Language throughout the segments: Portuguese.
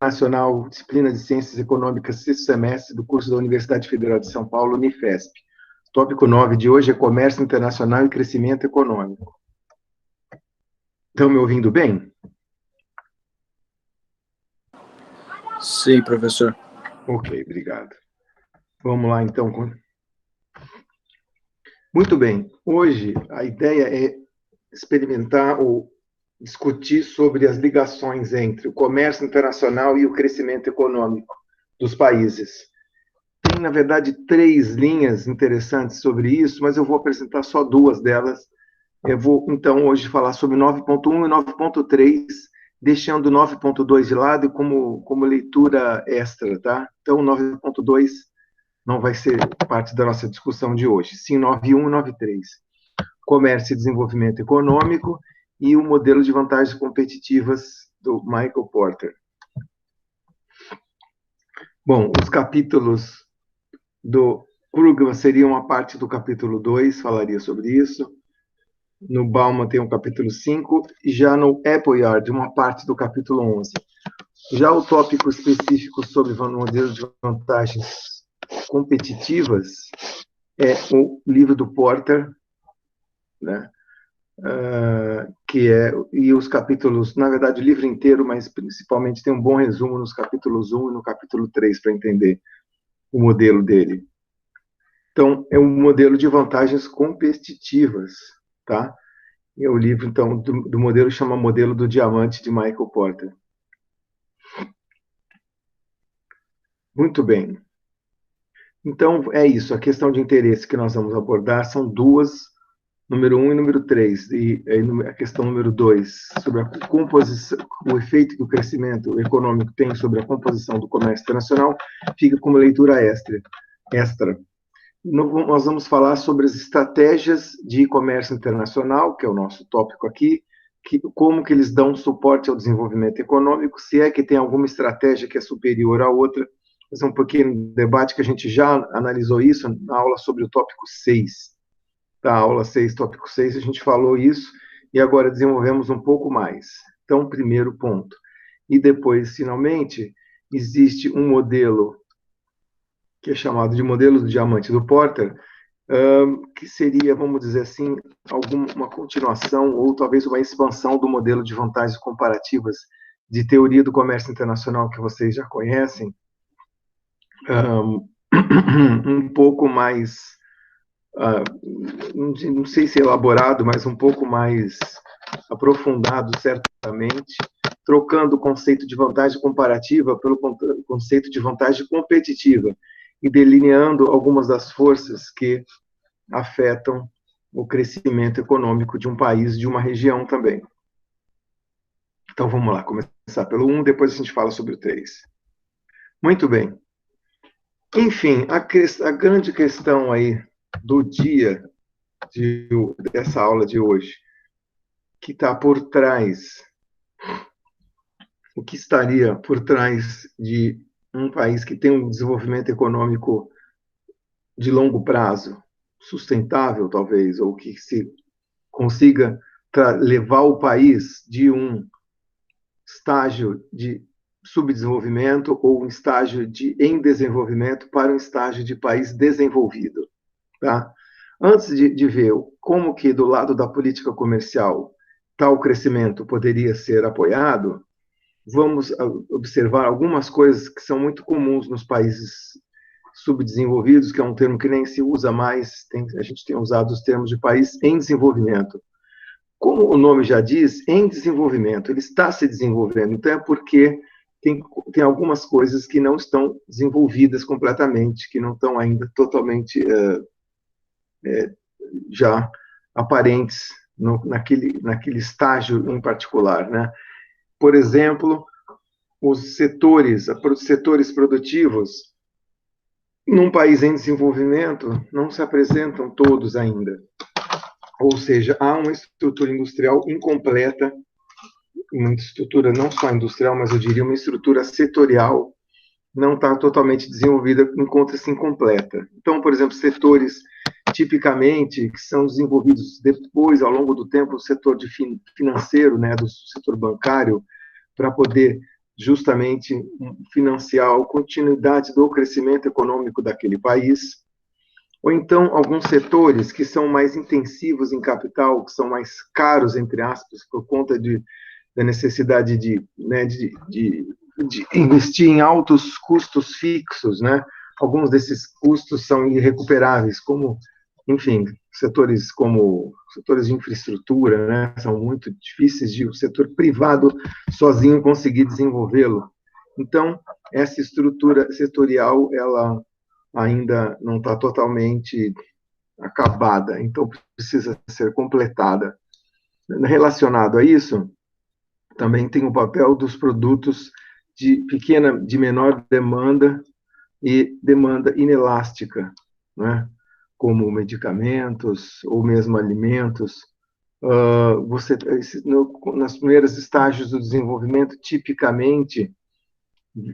Internacional, disciplina de Ciências Econômicas, sexto semestre do curso da Universidade Federal de São Paulo, Unifesp. Tópico 9 de hoje é Comércio Internacional e Crescimento Econômico. Estão me ouvindo bem? Sim, professor. Ok, obrigado. Vamos lá, então. Muito bem. Hoje, a ideia é experimentar ou discutir sobre as ligações entre o comércio internacional e o crescimento econômico dos países. Tem, na verdade, 3 linhas interessantes sobre isso, mas eu vou apresentar só 2 delas. Eu vou, então, hoje falar sobre 9.1 e 9.3, deixando 9.2 de lado como leitura extra, tá? Então, 9.2 não vai ser parte da nossa discussão de hoje, sim 9.1 e 9.3. Comércio e desenvolvimento econômico e o modelo de vantagens competitivas do Michael Porter. Bom, os capítulos do Krugman seriam uma parte do capítulo 2, falaria sobre isso. No Bauman tem o capítulo 5, e já no Appleyard, uma parte do capítulo 11. Já o tópico específico sobre modelos de vantagens competitivas é o livro do Porter, né? E os capítulos, na verdade, o livro inteiro, mas principalmente tem um bom resumo nos capítulos 1 e no capítulo 3 para entender o modelo dele. Então, é um modelo de vantagens competitivas, tá? E o livro, então, do modelo chama Modelo do Diamante, de Michael Porter. Muito bem. Então, é isso. A questão de interesse que nós vamos abordar são 2, número 1 e número 3. E a questão número 2, sobre a composição, o efeito que o crescimento econômico tem sobre a composição do comércio internacional, fica como leitura extra. Nós vamos falar sobre as estratégias de comércio internacional, que é o nosso tópico aqui, como que eles dão suporte ao desenvolvimento econômico, se é que tem alguma estratégia que é superior à outra. Esse é um pequeno debate que a gente já analisou isso na aula sobre o tópico 6. Da aula 6, tópico 6, a gente falou isso, e agora desenvolvemos um pouco mais. Então, primeiro ponto. E depois, finalmente, existe um modelo que é chamado de modelo do diamante do Porter, que seria, vamos dizer assim, uma continuação ou talvez uma expansão do modelo de vantagens comparativas de teoria do comércio internacional que vocês já conhecem, um pouco mais, não sei se elaborado, mas um pouco mais aprofundado, certamente, trocando o conceito de vantagem comparativa pelo conceito de vantagem competitiva e delineando algumas das forças que afetam o crescimento econômico de um país, de uma região também. Então, vamos lá, começar pelo 1, depois a gente fala sobre o 3. Muito bem. Enfim, a grande questão aí do dia dessa aula de hoje, que está por trás, o que estaria por trás de um país que tem um desenvolvimento econômico de longo prazo, sustentável talvez, ou que se consiga levar o país de um estágio de subdesenvolvimento ou um estágio em desenvolvimento para um estágio de país desenvolvido, tá? Antes de ver como que do lado da política comercial tal crescimento poderia ser apoiado, vamos observar algumas coisas que são muito comuns nos países subdesenvolvidos, que é um termo que nem se usa mais, a gente tem usado os termos de país em desenvolvimento. Como o nome já diz, em desenvolvimento, ele está se desenvolvendo, então é porque tem algumas coisas que não estão desenvolvidas completamente, que não estão ainda totalmente já aparentes naquele estágio em particular, né? Por exemplo, os setores produtivos, num país em desenvolvimento, não se apresentam todos ainda. Ou seja, há uma estrutura industrial incompleta, uma estrutura não só industrial, mas eu diria uma estrutura setorial, não está totalmente desenvolvida, encontra-se incompleta. Então, por exemplo, setores tipicamente que são desenvolvidos depois, ao longo do tempo, o setor financeiro, né, do setor bancário, para poder justamente financiar a continuidade do crescimento econômico daquele país, ou então alguns setores que são mais intensivos em capital, que são mais caros, entre aspas, por conta da necessidade de investir em altos custos fixos, né? Alguns desses custos são irrecuperáveis, como, enfim, setores de infraestrutura, né? São muito difíceis de o setor privado sozinho conseguir desenvolvê-lo. Então, essa estrutura setorial, ela ainda não está totalmente acabada, então precisa ser completada. Relacionado a isso, também tem o papel dos produtos de menor demanda e demanda inelástica, né? Como medicamentos ou mesmo alimentos. Nas primeiros estágios do desenvolvimento, tipicamente,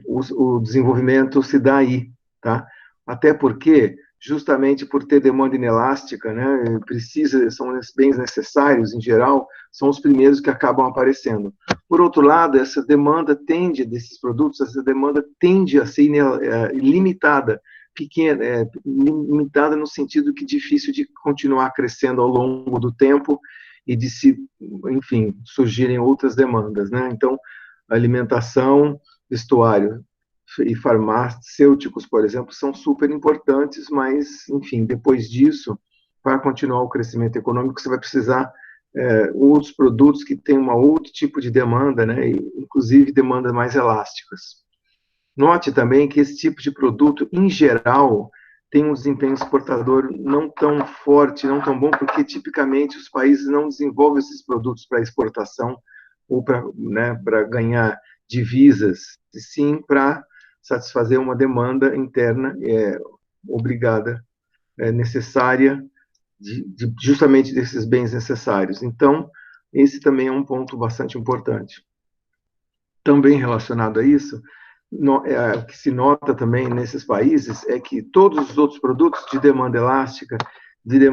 o desenvolvimento se dá aí, tá? Até porque, justamente por ter demanda inelástica, né, são bens necessários, em geral, são os primeiros que acabam aparecendo. Por outro lado, desses produtos, essa demanda tende a ser limitada, pequena, limitada no sentido que difícil de continuar crescendo ao longo do tempo e de enfim, surgirem outras demandas, né? Então, alimentação, vestuário e farmacêuticos, por exemplo, são super importantes, mas, enfim, depois disso, para continuar o crescimento econômico, você vai precisar outros produtos que têm um outro tipo de demanda, né, inclusive demandas mais elásticas. Note também que esse tipo de produto, em geral, tem um desempenho exportador não tão forte, não tão bom, porque tipicamente os países não desenvolvem esses produtos para exportação ou para ganhar divisas, e sim para satisfazer uma demanda interna obrigada, necessária, justamente desses bens necessários. Então, esse também é um ponto bastante importante. Também relacionado a isso, o que se nota também nesses países é que todos os outros produtos de demanda elástica, de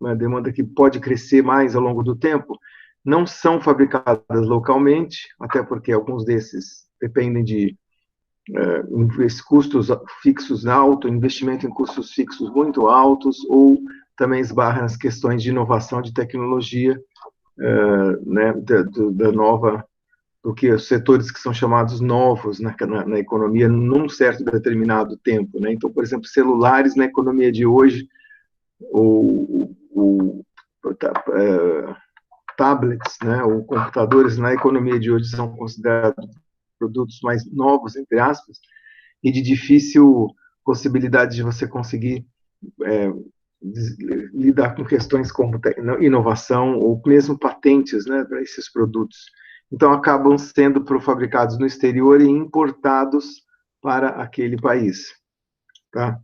uma demanda que pode crescer mais ao longo do tempo, não são fabricadas localmente, até porque alguns desses dependem de custos fixos altos, investimento em custos fixos muito altos, ou também esbarra nas questões de inovação de tecnologia, né, da nova, do que os setores que são chamados novos na economia num certo determinado tempo, né? Então, por exemplo, celulares na economia de hoje, ou tablets, né, ou computadores na economia de hoje são considerados produtos mais novos, entre aspas, e de difícil possibilidade de você conseguir lidar com questões como inovação ou mesmo patentes, né, para esses produtos. Então, acabam sendo fabricados no exterior e importados para aquele país. Tá?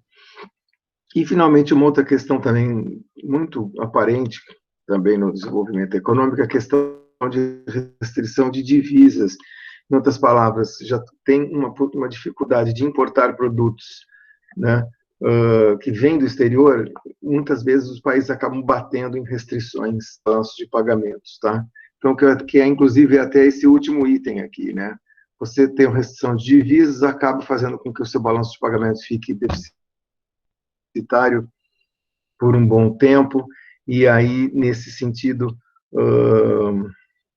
E, finalmente, uma outra questão também muito aparente, também no desenvolvimento econômico, a questão de restrição de divisas. Em outras palavras, já tem uma dificuldade de importar produtos, né, que vêm do exterior. Muitas vezes os países acabam batendo em restrições, balanços de pagamentos, tá? Então, que é inclusive até esse último item aqui, né? Você tem uma restrição de divisas, acaba fazendo com que o seu balanço de pagamentos fique deficitário por um bom tempo, e aí, nesse sentido,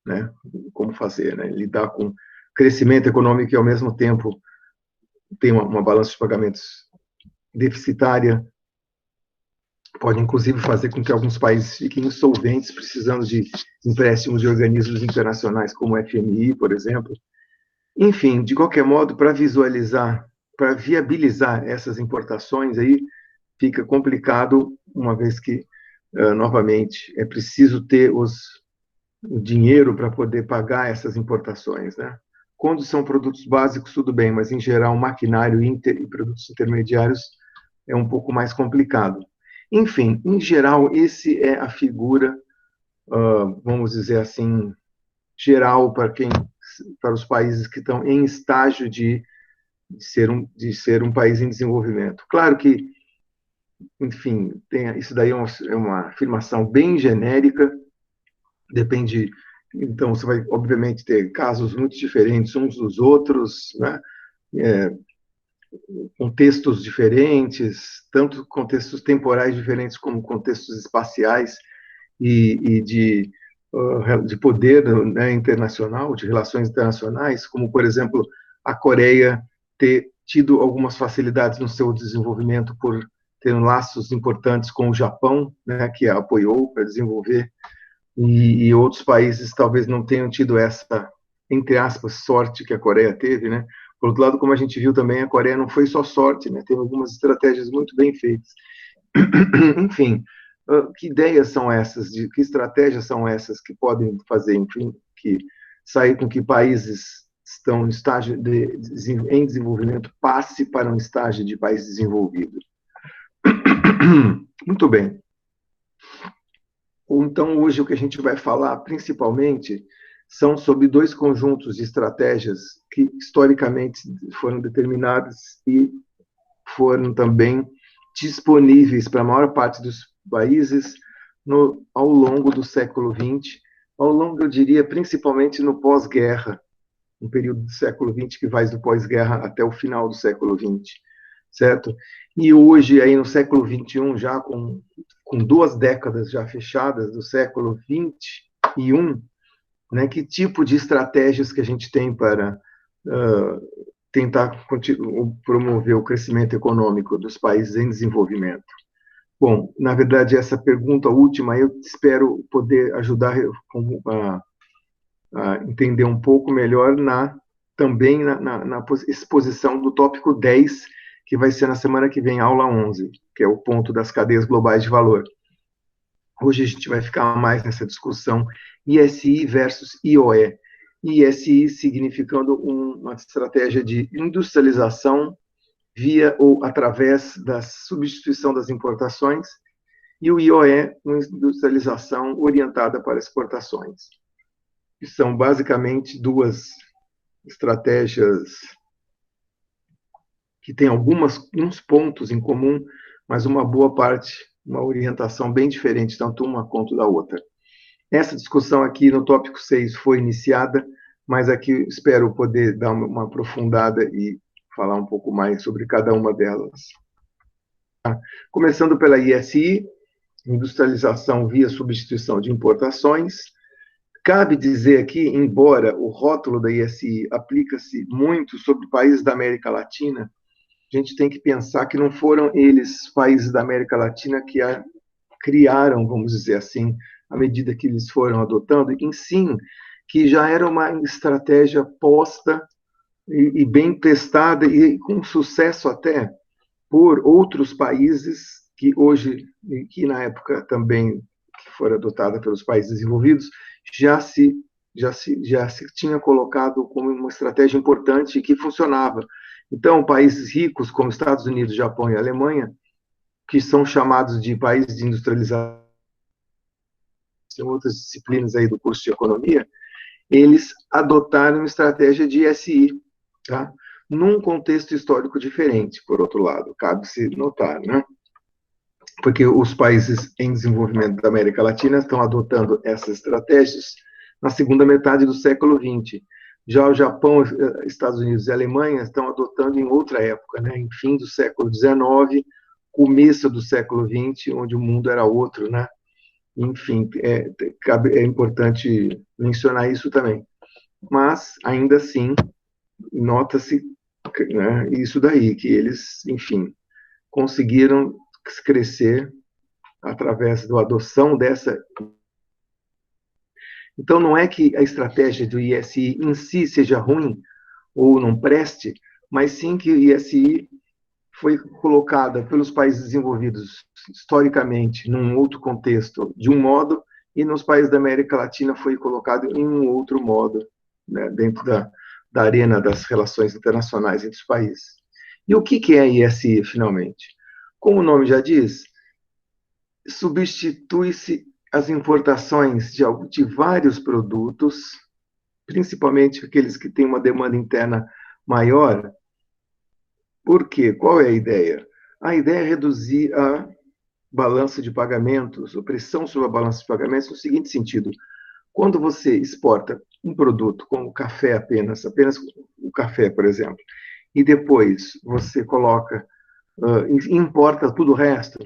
né, como fazer, né? Lidar com crescimento econômico e, ao mesmo tempo, tem uma balança de pagamentos deficitária, pode, inclusive, fazer com que alguns países fiquem insolventes, precisando de empréstimos de organismos internacionais, como o FMI, por exemplo. Enfim, de qualquer modo, para viabilizar essas importações, aí fica complicado, uma vez que, novamente, é preciso ter o dinheiro para poder pagar essas importações, né? Quando são produtos básicos, tudo bem, mas, em geral, maquinário e produtos intermediários é um pouco mais complicado. Enfim, em geral, esse é a figura, vamos dizer assim, geral para os países que estão em estágio de ser um país em desenvolvimento. Claro que, enfim, isso daí é uma afirmação bem genérica, depende Então, você vai, obviamente, ter casos muito diferentes uns dos outros, né? É, contextos diferentes, tanto contextos temporais diferentes como contextos espaciais e de poder, né, internacional, de relações internacionais, como, por exemplo, a Coreia ter tido algumas facilidades no seu desenvolvimento por ter laços importantes com o Japão, né, que a apoiou para desenvolver, e outros países talvez não tenham tido essa, entre aspas, sorte que a Coreia teve, né? Por outro lado, como a gente viu também, a Coreia não foi só sorte, né? Teve algumas estratégias muito bem feitas. Enfim, que ideias são essas, que estratégias são essas que podem fazer, enfim, que sair com que países estão em estágio em desenvolvimento passe para um estágio de país desenvolvido? Muito bem. Então, hoje, o que a gente vai falar, principalmente, são sobre dois conjuntos de estratégias que, historicamente, foram determinadas e foram também disponíveis para a maior parte dos países ao longo do século XX, ao longo, eu diria, principalmente no pós-guerra, um período do século XX que vai do pós-guerra até o final do século XX, certo? E hoje, aí no século XXI, já com 2 décadas já fechadas do século XXI, né, que tipo de estratégias que a gente tem para tentar promover o crescimento econômico dos países em desenvolvimento? Bom, na verdade, essa pergunta última eu espero poder ajudar a entender um pouco melhor também na exposição do tópico 10, que vai ser na semana que vem, aula 11, que é o ponto das cadeias globais de valor. Hoje a gente vai ficar mais nessa discussão ISI versus IOE. ISI significando uma estratégia de industrialização via ou através da substituição das importações, e o IOE, uma industrialização orientada para exportações, que são basicamente duas estratégias que têm uns pontos em comum, mas uma boa parte, uma orientação bem diferente, tanto uma quanto da outra. Essa discussão aqui no tópico 6 foi iniciada, mas aqui espero poder dar uma aprofundada e falar um pouco mais sobre cada uma delas. Começando pela ISI, industrialização via substituição de importações. Cabe dizer aqui, embora o rótulo da ISI aplica-se muito sobre países da América Latina, a gente tem que pensar que não foram eles, países da América Latina, que a criaram, vamos dizer assim, à medida que eles foram adotando, em sim, que já era uma estratégia posta e bem testada e com sucesso até por outros países que hoje, que na época também foram adotada pelos países desenvolvidos, já se tinha colocado como uma estratégia importante e que funcionava. Então, países ricos como Estados Unidos, Japão e Alemanha, que são chamados de países de industrialização, tem outras disciplinas aí do curso de economia, eles adotaram uma estratégia de ISI, tá? Num contexto histórico diferente, por outro lado, cabe-se notar, né? Porque os países em desenvolvimento da América Latina estão adotando essas estratégias na segunda metade do século XX. Já o Japão, Estados Unidos e Alemanha estão adotando em outra época, né? Em fim do século XIX, começo do século XX, onde o mundo era outro, né? Enfim, é importante mencionar isso também. Mas, ainda assim, nota-se, né, isso daí, que eles, enfim, conseguiram crescer através da adoção dessa. Então, não é que a estratégia do ISI em si seja ruim ou não preste, mas sim que o ISI foi colocada pelos países desenvolvidos historicamente num outro contexto de um modo, e nos países da América Latina foi colocado em um outro modo, né, dentro da arena das relações internacionais entre os países. E o que é a ISI, finalmente? Como o nome já diz, substitui-se as importações de vários produtos, principalmente aqueles que têm uma demanda interna maior. Por quê? Qual é a ideia? A ideia é reduzir a balança de pagamentos, a pressão sobre a balança de pagamentos no seguinte sentido: Quando você exporta um produto como café apenas o café, por exemplo, e depois você coloca, importa tudo o resto,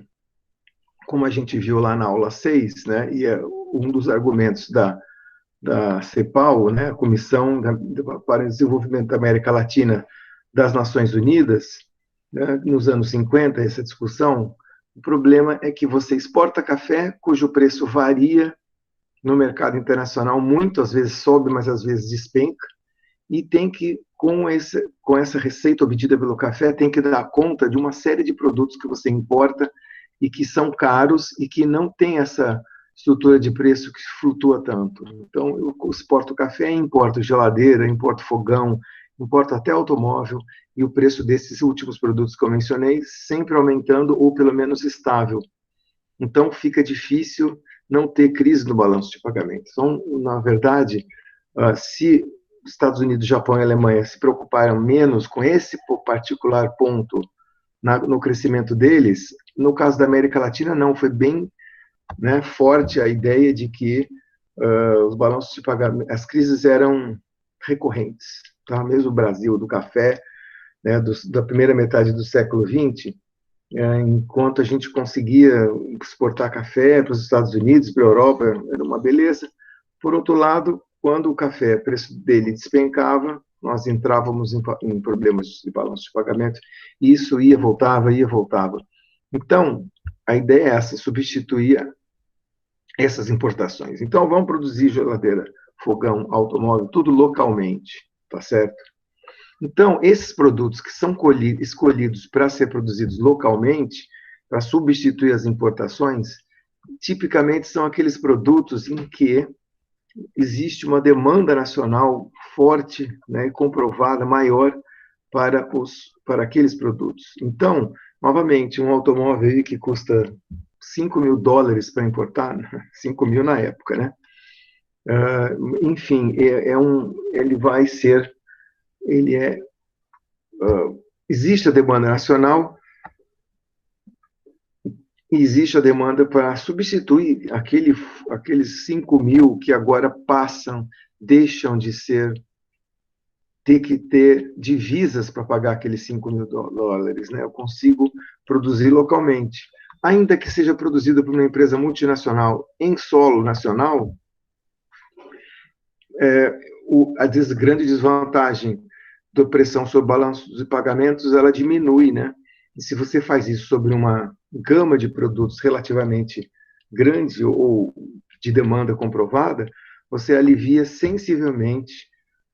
como a gente viu lá na aula 6, né, e é um dos argumentos da CEPAL, né, a Comissão para o Desenvolvimento da América Latina das Nações Unidas, né, nos anos 50, essa discussão, o problema é que você exporta café cujo preço varia no mercado internacional, muito, às vezes sobe, mas às vezes despenca, e tem que, com essa receita obtida pelo café, tem que dar conta de uma série de produtos que você importa e que são caros e que não tem essa estrutura de preço que flutua tanto. Então, eu exporto café, importo geladeira, importo fogão, importo até automóvel, e o preço desses últimos produtos que eu mencionei sempre aumentando ou pelo menos estável. Então, fica difícil não ter crise no balanço de pagamentos. Então, na verdade, se Estados Unidos, Japão e Alemanha se preocuparam menos com esse particular ponto no crescimento deles, no caso da América Latina, não, foi bem, né, forte a ideia de que os balanços de pagamento, as crises eram recorrentes, tá? Mesmo o Brasil, do café, né, da primeira metade do século XX, enquanto a gente conseguia exportar café para os Estados Unidos, para a Europa, era uma beleza. Por outro lado, quando o café, o preço dele despencava, nós entrávamos em problemas de balanço de pagamento, e isso ia, voltava, ia, voltava. Então, a ideia é essa, substituir essas importações. Então, vamos produzir geladeira, fogão, automóvel, tudo localmente, tá certo? Então, esses produtos que são escolhidos para ser produzidos localmente, para substituir as importações, tipicamente são aqueles produtos em que existe uma demanda nacional forte, né, comprovada, maior para aqueles produtos. Então, novamente, um automóvel aí que custa $5.000 para importar, 5 mil na época, né? Enfim, ele vai ser, ele é, existe a demanda nacional e existe a demanda para substituir aqueles 5 mil que agora passam, deixam de ser, ter que ter divisas para pagar aqueles $5.000, né? Eu consigo produzir localmente. Ainda que seja produzido por uma empresa multinacional em solo nacional, a grande desvantagem da pressão sobre balanços de pagamentos, ela diminui, né? E se você faz isso sobre uma gama de produtos relativamente grande ou de demanda comprovada, você alivia sensivelmente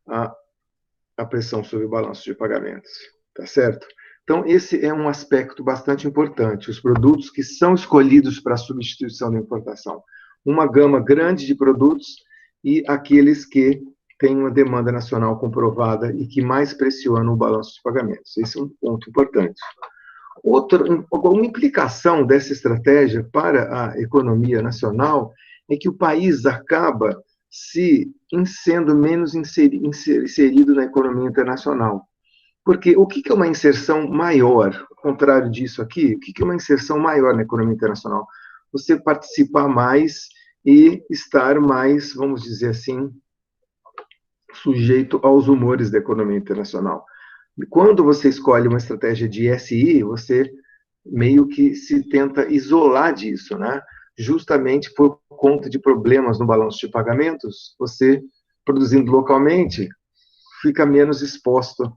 a pressão sobre o balanço de pagamentos, tá certo? Então, esse é um aspecto bastante importante, os produtos que são escolhidos para substituição da importação. Uma gama grande de produtos e aqueles que têm uma demanda nacional comprovada e que mais pressionam o balanço de pagamentos. Esse é um ponto importante. Uma implicação dessa estratégia para a economia nacional é que o país acaba sendo menos inserido na economia internacional. Porque o que é uma inserção maior? Ao contrário disso aqui, o que é uma inserção maior na economia internacional? Você participar mais e estar mais, vamos dizer assim, sujeito aos humores da economia internacional. Quando você escolhe uma estratégia de SI, você meio que se tenta isolar disso, né? Justamente por conta de problemas no balanço de pagamentos, você, produzindo localmente, fica menos exposto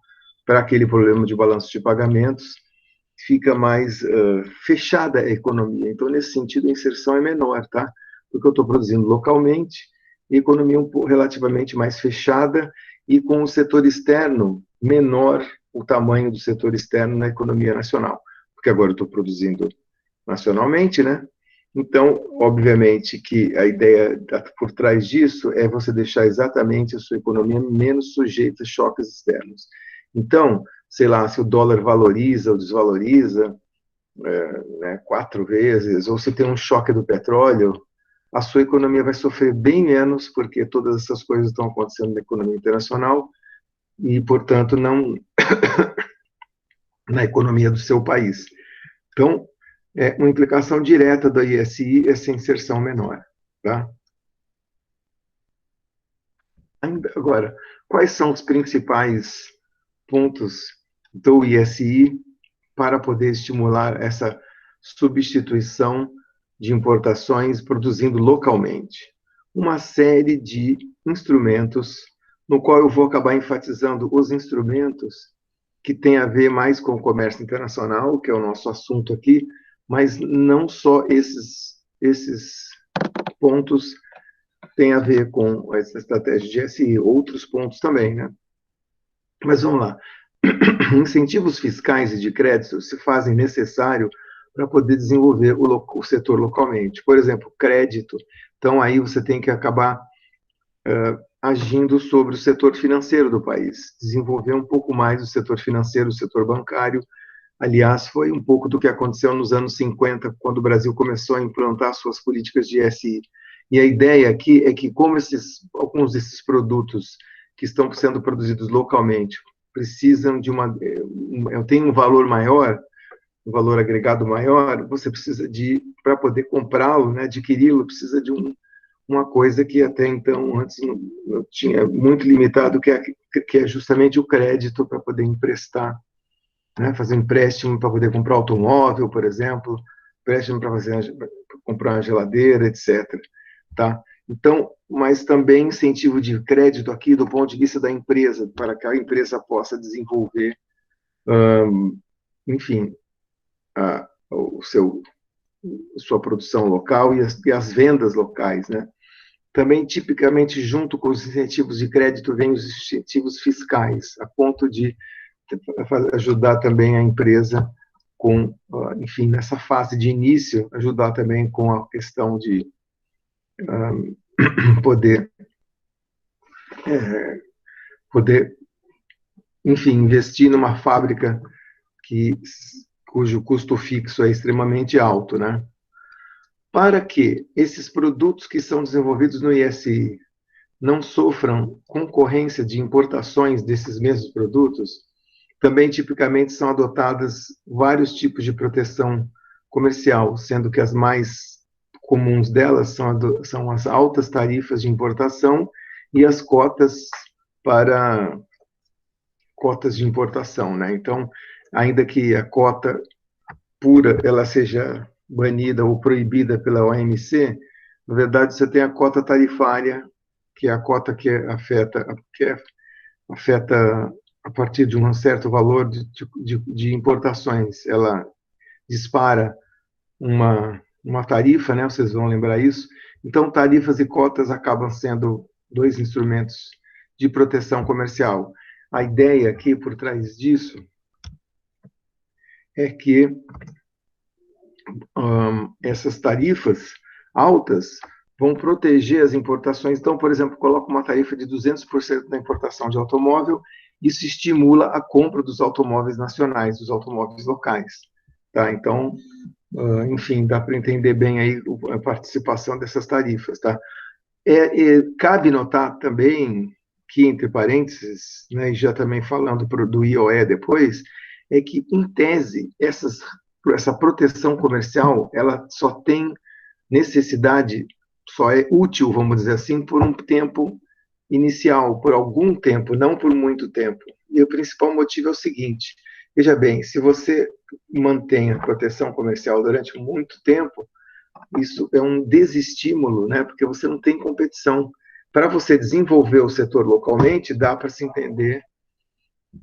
para aquele problema de balanço de pagamentos, fica mais fechada a economia. Então, nesse sentido, a inserção é menor, tá? Porque eu estou produzindo localmente, e economia relativamente mais fechada, e com o setor externo menor, o tamanho do setor externo na economia nacional. Porque agora eu estou produzindo nacionalmente, né? Então, obviamente que a ideia por trás disso é você deixar exatamente a sua economia menos sujeita a choques externos. Então, sei lá, se o dólar valoriza ou desvaloriza, né, 4 vezes, ou se tem um choque do petróleo, a sua economia vai sofrer bem menos, porque todas essas coisas estão acontecendo na economia internacional e, portanto, não na economia do seu país. Então, uma implicação direta do ISI é essa inserção menor, tá? Agora, quais são os principais pontos do ISI para poder estimular essa substituição de importações produzindo localmente? Uma série de instrumentos, no qual eu vou acabar enfatizando os instrumentos que têm a ver mais com o comércio internacional, que é o nosso assunto aqui, mas não só esses pontos têm a ver com essa estratégia de SI, outros pontos também, né? Mas vamos lá. Incentivos fiscais e de crédito se fazem necessário para poder desenvolver o setor localmente. Por exemplo, crédito. Então, aí você tem que acabar agindo sobre o setor financeiro do país, desenvolver um pouco mais o setor financeiro, o setor bancário. Aliás, foi um pouco do que aconteceu nos anos 50, quando o Brasil começou a implantar suas políticas de SI. E a ideia aqui é que, como alguns desses produtos que estão sendo produzidos localmente precisam de tem um valor maior, um valor agregado maior, você precisa para poder comprá-lo, né, adquiri-lo, precisa de uma coisa que até então, antes, não tinha muito limitado, que é justamente o crédito para poder emprestar, né, fazer um empréstimo para poder comprar automóvel, por exemplo, empréstimo para comprar uma geladeira, etc. Tá? Então, mas também incentivo de crédito aqui do ponto de vista da empresa, para que a empresa possa desenvolver, enfim, sua produção local e as vendas locais, né? Também, tipicamente, junto com os incentivos de crédito, vêm os incentivos fiscais, a ponto de ajudar também a empresa com, enfim, nessa fase de início, ajudar também com a questão de poder, enfim, investir numa fábrica cujo custo fixo é extremamente alto, né? Para que esses produtos que são desenvolvidos no ISI não sofram concorrência de importações desses mesmos produtos, também tipicamente são adotadas vários tipos de proteção comercial, sendo que as mais comuns delas são as altas tarifas de importação e as cotas de importação, né? Então, ainda que a cota pura ela seja banida ou proibida pela OMC, na verdade você tem a cota tarifária, que é a cota que afeta a partir de um certo valor de importações. Ela dispara uma tarifa, né? Vocês vão lembrar isso. Então, tarifas e cotas acabam sendo dois instrumentos de proteção comercial. A ideia aqui por trás disso é que essas tarifas altas vão proteger as importações. Então, por exemplo, coloca uma tarifa de 200% na importação de automóvel, isso estimula a compra dos automóveis nacionais, dos automóveis locais. Tá? Então, enfim, dá para entender bem aí a participação dessas tarifas. Tá? Cabe notar também que, entre parênteses, né, e já também falando do IOE depois, é que, em tese, essa proteção comercial, ela só tem necessidade, só é útil, vamos dizer assim, por um tempo inicial, por algum tempo, não por muito tempo. E o principal motivo é o seguinte: veja bem, se você mantém a proteção comercial durante muito tempo, isso é um desestímulo, né? Porque você não tem competição. Para você desenvolver o setor localmente, dá para se entender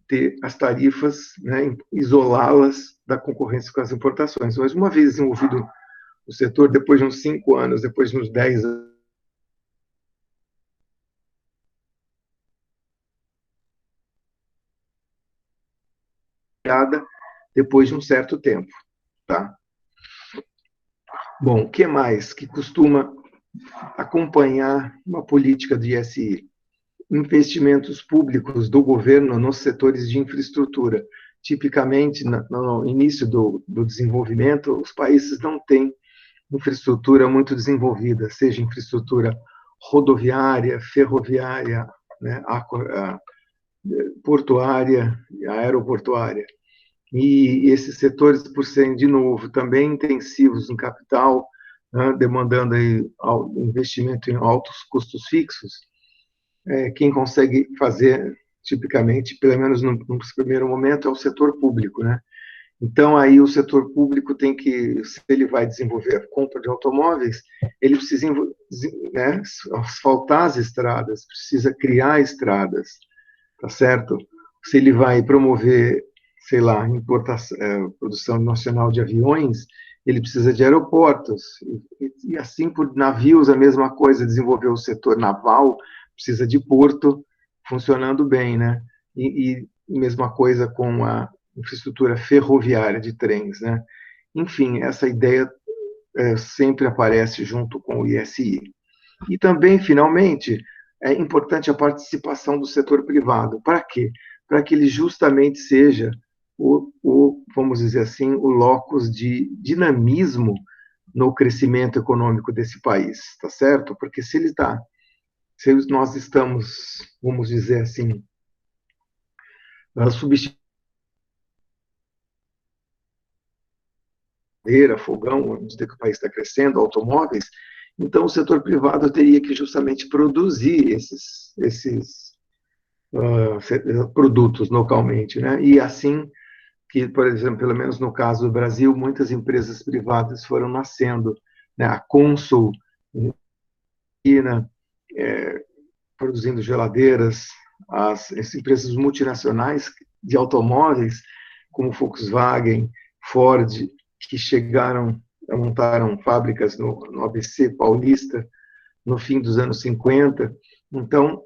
ter as tarifas, né, isolá-las da concorrência com as importações. Mas uma vez desenvolvido o setor, depois de uns 5 anos, depois de uns 10 anos, depois de um certo tempo, tá? Bom, o que mais que costuma acompanhar uma política de ISI? Investimentos públicos do governo nos setores de infraestrutura. Tipicamente, no início do desenvolvimento, os países não têm infraestrutura muito desenvolvida, seja infraestrutura rodoviária, ferroviária, né, portuária, aeroportuária. E esses setores, por serem, de novo, também intensivos em capital, né, demandando aí investimento em altos custos fixos, quem consegue fazer, tipicamente, pelo menos no primeiro momento, é o setor público, né? Então, aí o setor público tem que, se ele vai desenvolver a compra de automóveis, ele precisa, né, asfaltar as estradas, precisa criar estradas, tá certo? Se ele vai promover, sei lá, importação, produção nacional de aviões, ele precisa de aeroportos, e assim por navios, a mesma coisa, desenvolver o setor naval, precisa de porto funcionando bem, né? E mesma coisa com a infraestrutura ferroviária de trens, né? Enfim, essa ideia sempre aparece junto com o ISI. E também, finalmente, é importante a participação do setor privado. Para quê? Para que ele justamente seja vamos dizer assim, o locus de dinamismo no crescimento econômico desse país, tá certo? Porque se nós estamos, vamos dizer assim, substituindo fogão, à medida que o país está crescendo, automóveis, então o setor privado teria que justamente produzir esses produtos localmente, né? E assim que, por exemplo, pelo menos no caso do Brasil, muitas empresas privadas foram nascendo, né? A Consul, China, produzindo geladeiras, as empresas multinacionais de automóveis, como Volkswagen, Ford, que montaram fábricas no ABC Paulista no fim dos anos 50. Então,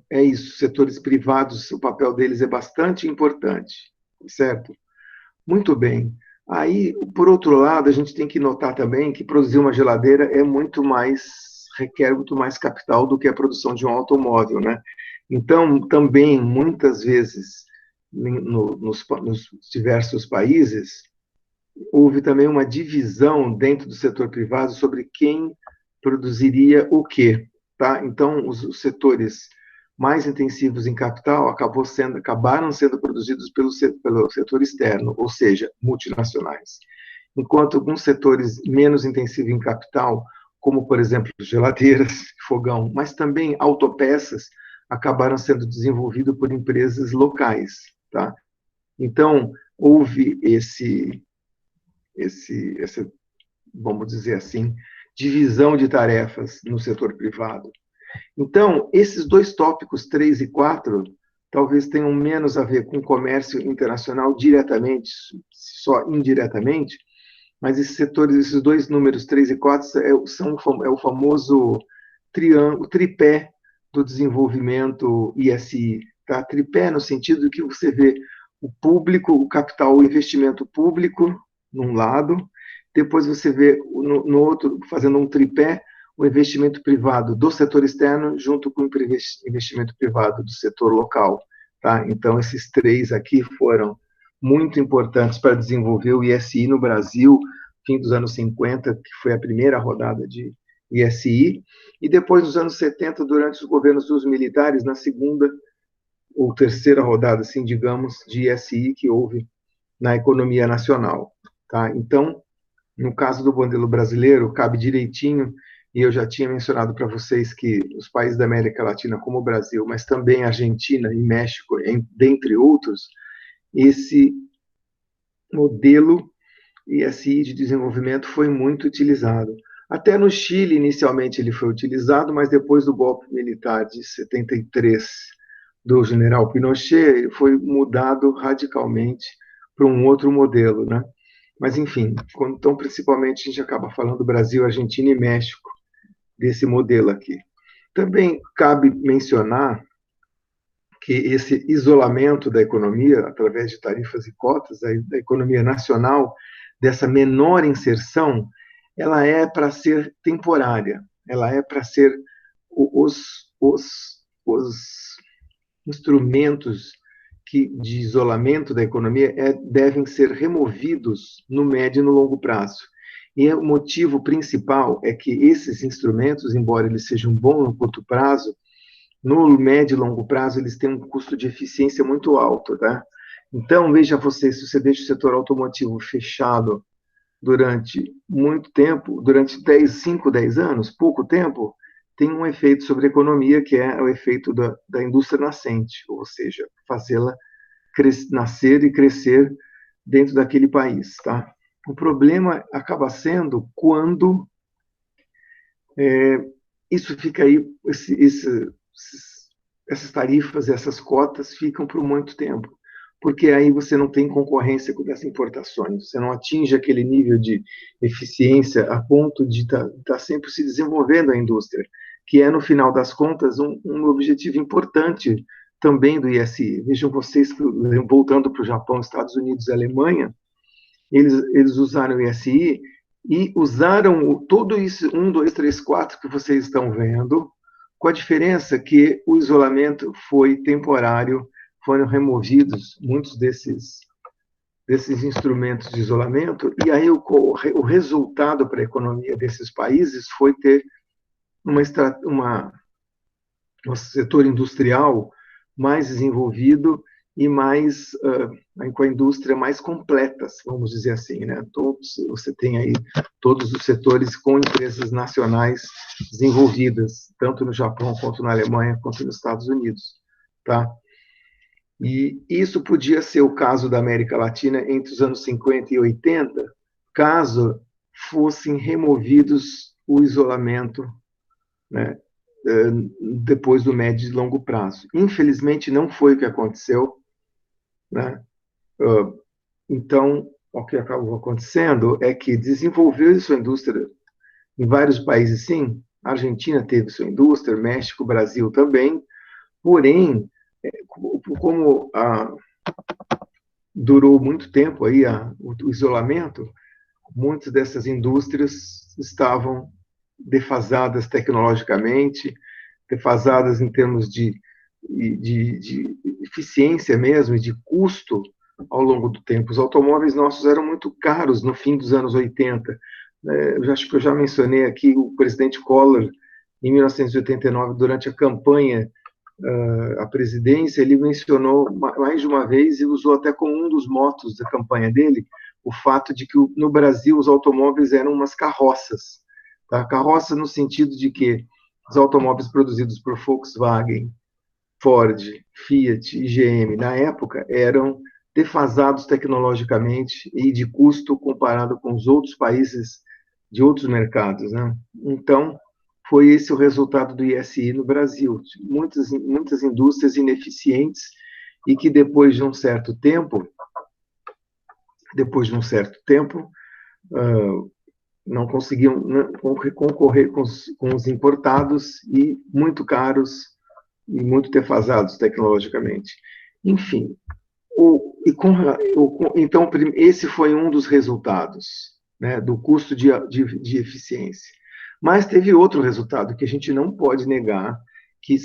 é isso, setores privados, o papel deles é bastante importante, certo? Muito bem. Aí, por outro lado, a gente tem que notar também que produzir uma geladeira requer muito mais capital do que a produção de um automóvel, né? Então, também, muitas vezes, nos diversos países, houve também uma divisão dentro do setor privado sobre quem produziria o quê, tá? Então, os setores mais intensivos em capital acabaram sendo produzidos pelo setor externo, ou seja, multinacionais. Enquanto alguns setores menos intensivos em capital, como, por exemplo, geladeiras, fogão, mas também autopeças, acabaram sendo desenvolvidos por empresas locais, tá? Então, houve essa, vamos dizer assim, divisão de tarefas no setor privado. Então, esses dois tópicos, 3 e 4, talvez tenham menos a ver com comércio internacional diretamente, só indiretamente, mas esses dois números, 3 e 4, é o famoso tripé do desenvolvimento ISI. Tá? Tripé no sentido que você vê o público, o capital, o investimento público, num lado, depois você vê no outro, fazendo um tripé, o investimento privado do setor externo junto com o investimento privado do setor local. Tá? Então, esses três aqui foram muito importantes para desenvolver o ISI no Brasil, fim dos anos 50, que foi a primeira rodada de ISI, e depois, nos anos 70, durante os governos dos militares, na segunda ou terceira rodada, assim, digamos, de ISI que houve na economia nacional. Tá? Então, no caso do modelo brasileiro, cabe direitinho, e eu já tinha mencionado para vocês que os países da América Latina, como o Brasil, mas também Argentina e México, dentre outros, esse modelo ISI de desenvolvimento foi muito utilizado. Até no Chile, inicialmente, ele foi utilizado, mas depois do golpe militar de 73 do general Pinochet, ele foi mudado radicalmente para um outro modelo, né? Mas, enfim, então, principalmente, a gente acaba falando Brasil, Argentina e México, desse modelo aqui. Também cabe mencionar que esse isolamento da economia, através de tarifas e cotas, da economia nacional, dessa menor inserção, ela é para ser temporária, ela é para ser os instrumentos de isolamento da economia devem ser removidos no médio e no longo prazo. E o motivo principal é que esses instrumentos, embora eles sejam bons no curto prazo, no médio e longo prazo eles têm um custo de eficiência muito alto, tá? Então, veja você, se você deixa o setor automotivo fechado durante muito tempo, durante 5, 10 anos, pouco tempo, tem um efeito sobre a economia, que é o efeito da indústria nascente, ou seja, fazê-la nascer e crescer dentro daquele país, tá? O problema acaba sendo quando isso fica aí, essas tarifas, essas cotas ficam por muito tempo, porque aí você não tem concorrência com as importações, você não atinge aquele nível de eficiência a ponto de estar sempre se desenvolvendo a indústria, que é, no final das contas, um objetivo importante também do ISI. Vejam vocês, voltando para o Japão, Estados Unidos e Alemanha, eles usaram o ISI e usaram todo isso, 1, 2, 3, 4 que vocês estão vendo, com a diferença que o isolamento foi temporário, foram removidos muitos desses instrumentos de isolamento, e aí o resultado para a economia desses países foi ter um setor industrial mais desenvolvido e mais com a indústria mais completa, vamos dizer assim, né? Você tem aí todos os setores com empresas nacionais desenvolvidas, tanto no Japão quanto na Alemanha, quanto nos Estados Unidos, tá? E isso podia ser o caso da América Latina entre os anos 50 e 80, caso fossem removidos o isolamento, né, depois do médio e longo prazo. Infelizmente, não foi o que aconteceu, né? Então, o que acabou acontecendo é que desenvolveu sua indústria em vários países, sim. A Argentina teve sua indústria, México, Brasil também, porém, como durou muito tempo aí o isolamento, muitas dessas indústrias estavam defasadas tecnologicamente, defasadas em termos de eficiência mesmo, e de custo ao longo do tempo. Os automóveis nossos eram muito caros no fim dos anos 80. Eu acho que eu já mencionei aqui o presidente Collor, em 1989, durante a campanha à presidência, ele mencionou mais de uma vez e usou até como um dos motos da campanha dele o fato de que no Brasil os automóveis eram umas carroças. Tá? Carroça no sentido de que os automóveis produzidos por Volkswagen, Ford, Fiat e GM, na época, eram defasados tecnologicamente e de custo comparado com os outros países de outros mercados, né? Então, foi esse o resultado do ISI no Brasil. Muitas indústrias ineficientes e que depois de um certo tempo, não conseguiam concorrer com os importados e muito caros e muito defasados tecnologicamente. Enfim, então esse foi um dos resultados, né, do custo de eficiência. Mas teve outro resultado que a gente não pode negar, que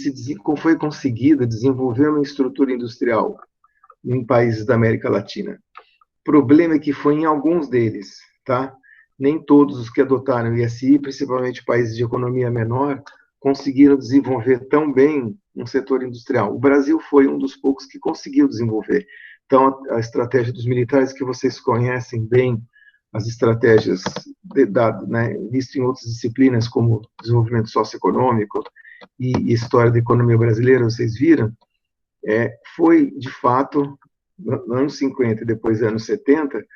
foi conseguida desenvolver uma estrutura industrial em países da América Latina. O problema é que foi em alguns deles, tá? Nem todos os que adotaram o ISI, principalmente países de economia menor, conseguiram desenvolver tão bem um setor industrial. O Brasil foi um dos poucos que conseguiu desenvolver. Então, a estratégia dos militares, que vocês conhecem bem, as estratégias né, visto em outras disciplinas, como desenvolvimento socioeconômico e história da economia brasileira, vocês viram, foi, de fato, nos anos 50 e depois anos 70,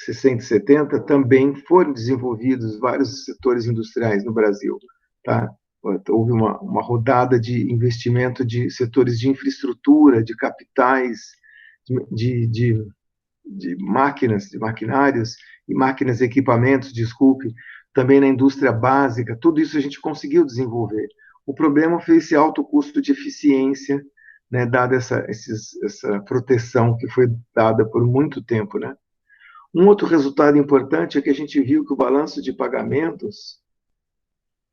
60 e 70, também foram desenvolvidos vários setores industriais no Brasil. Tá? Houve uma rodada de investimento de setores de infraestrutura, de capitais, de máquinas, de maquinários, e máquinas e equipamentos, desculpe, também na indústria básica, tudo isso a gente conseguiu desenvolver. O problema foi esse alto custo de eficiência, né, dada essa proteção que foi dada por muito tempo, né? Um outro resultado importante é que a gente viu que o balanço de pagamentos,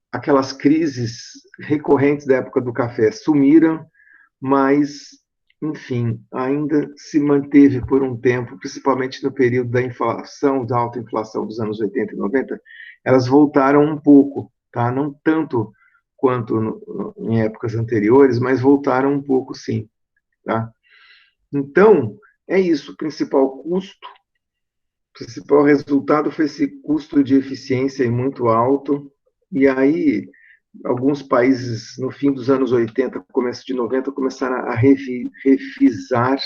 aquelas crises recorrentes da época do café, sumiram, mas, enfim, ainda se manteve por um tempo, principalmente no período da inflação, da alta inflação dos anos 80 e 90, elas voltaram um pouco, tá? Não tanto quanto em épocas anteriores, mas voltaram um pouco, sim, tá? Então, é isso, o principal resultado foi esse custo de eficiência muito alto, e aí alguns países, no fim dos anos 80, começo de 90, começaram a revisar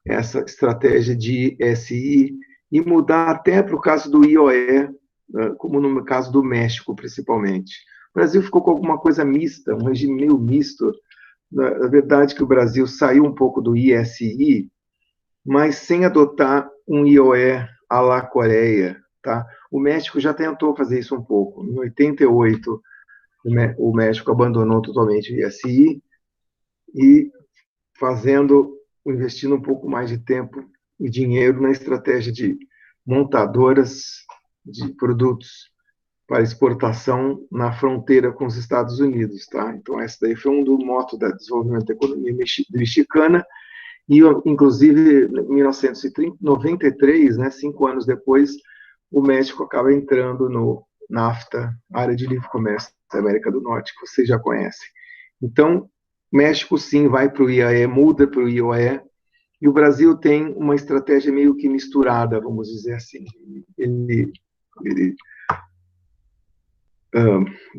essa estratégia de SI e mudar até para o caso do IOE, como no caso do México, principalmente. O Brasil ficou com alguma coisa mista, um regime meio misto. Na verdade, que o Brasil saiu um pouco do ISI, mas sem adotar um IOE à la Coreia. Tá? O México já tentou fazer isso um pouco. Em 88, o México abandonou totalmente o ISI e investindo um pouco mais de tempo e dinheiro na estratégia de montadoras de produtos para exportação na fronteira com os Estados Unidos, tá? Então, essa daí foi um do moto da desenvolvimento da economia mexicana e, inclusive, em 1993, né, 5 anos depois, o México acaba entrando no NAFTA, área de livre comércio da América do Norte, que vocês já conhecem. Então, México, sim, vai para o IAE, muda para o IOE, e o Brasil tem uma estratégia meio que misturada, vamos dizer assim. Ele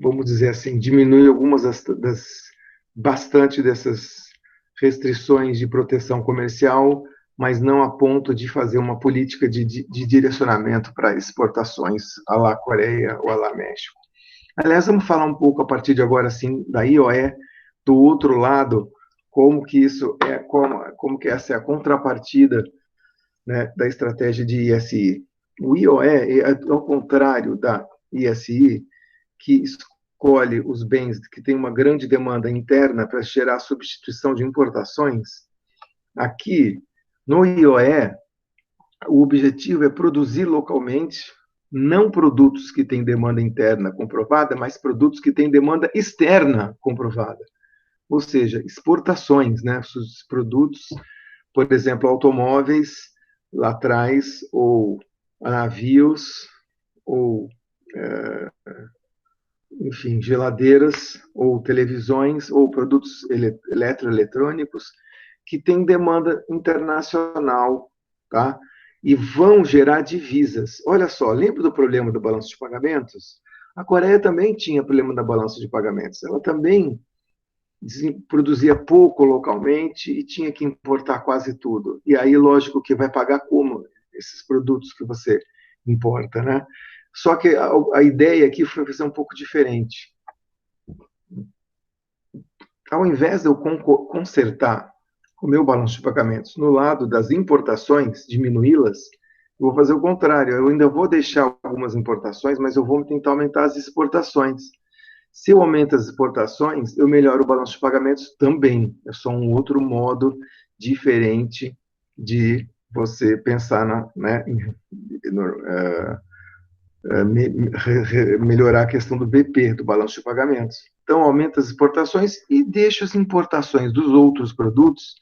vamos dizer assim, diminui algumas bastante dessas restrições de proteção comercial, mas não a ponto de fazer uma política de direcionamento para exportações à la Coreia ou à la México. Aliás, vamos falar um pouco a partir de agora, sim, da IOE, do outro lado, como que isso é, como que essa é a contrapartida, né, da estratégia de ISI. O IOE, ao contrário da ISI, que escolhe os bens que têm uma grande demanda interna para gerar substituição de importações, aqui no IOE, o objetivo é produzir localmente não produtos que têm demanda interna comprovada, mas produtos que têm demanda externa comprovada. Ou seja, exportações, né? Os produtos, por exemplo, automóveis lá atrás, ou navios, ou enfim, geladeiras ou televisões ou produtos eletroeletrônicos que têm demanda internacional, tá? E vão gerar divisas. Olha só, lembra do problema do balanço de pagamentos? A Coreia também tinha problema da balança de pagamentos. Ela também produzia pouco localmente e tinha que importar quase tudo. E aí, lógico que vai pagar como esses produtos que você importa, né? Só que a ideia aqui foi fazer um pouco diferente. Ao invés de eu consertar o meu balanço de pagamentos no lado das importações, diminuí-las, eu vou fazer o contrário. Eu ainda vou deixar algumas importações, mas eu vou tentar aumentar as exportações. Se eu aumento as exportações, eu melhoro o balanço de pagamentos também. É só um outro modo diferente de você pensar melhorar a questão do BP, do balanço de pagamentos. Então, aumenta as exportações e deixa as importações dos outros produtos,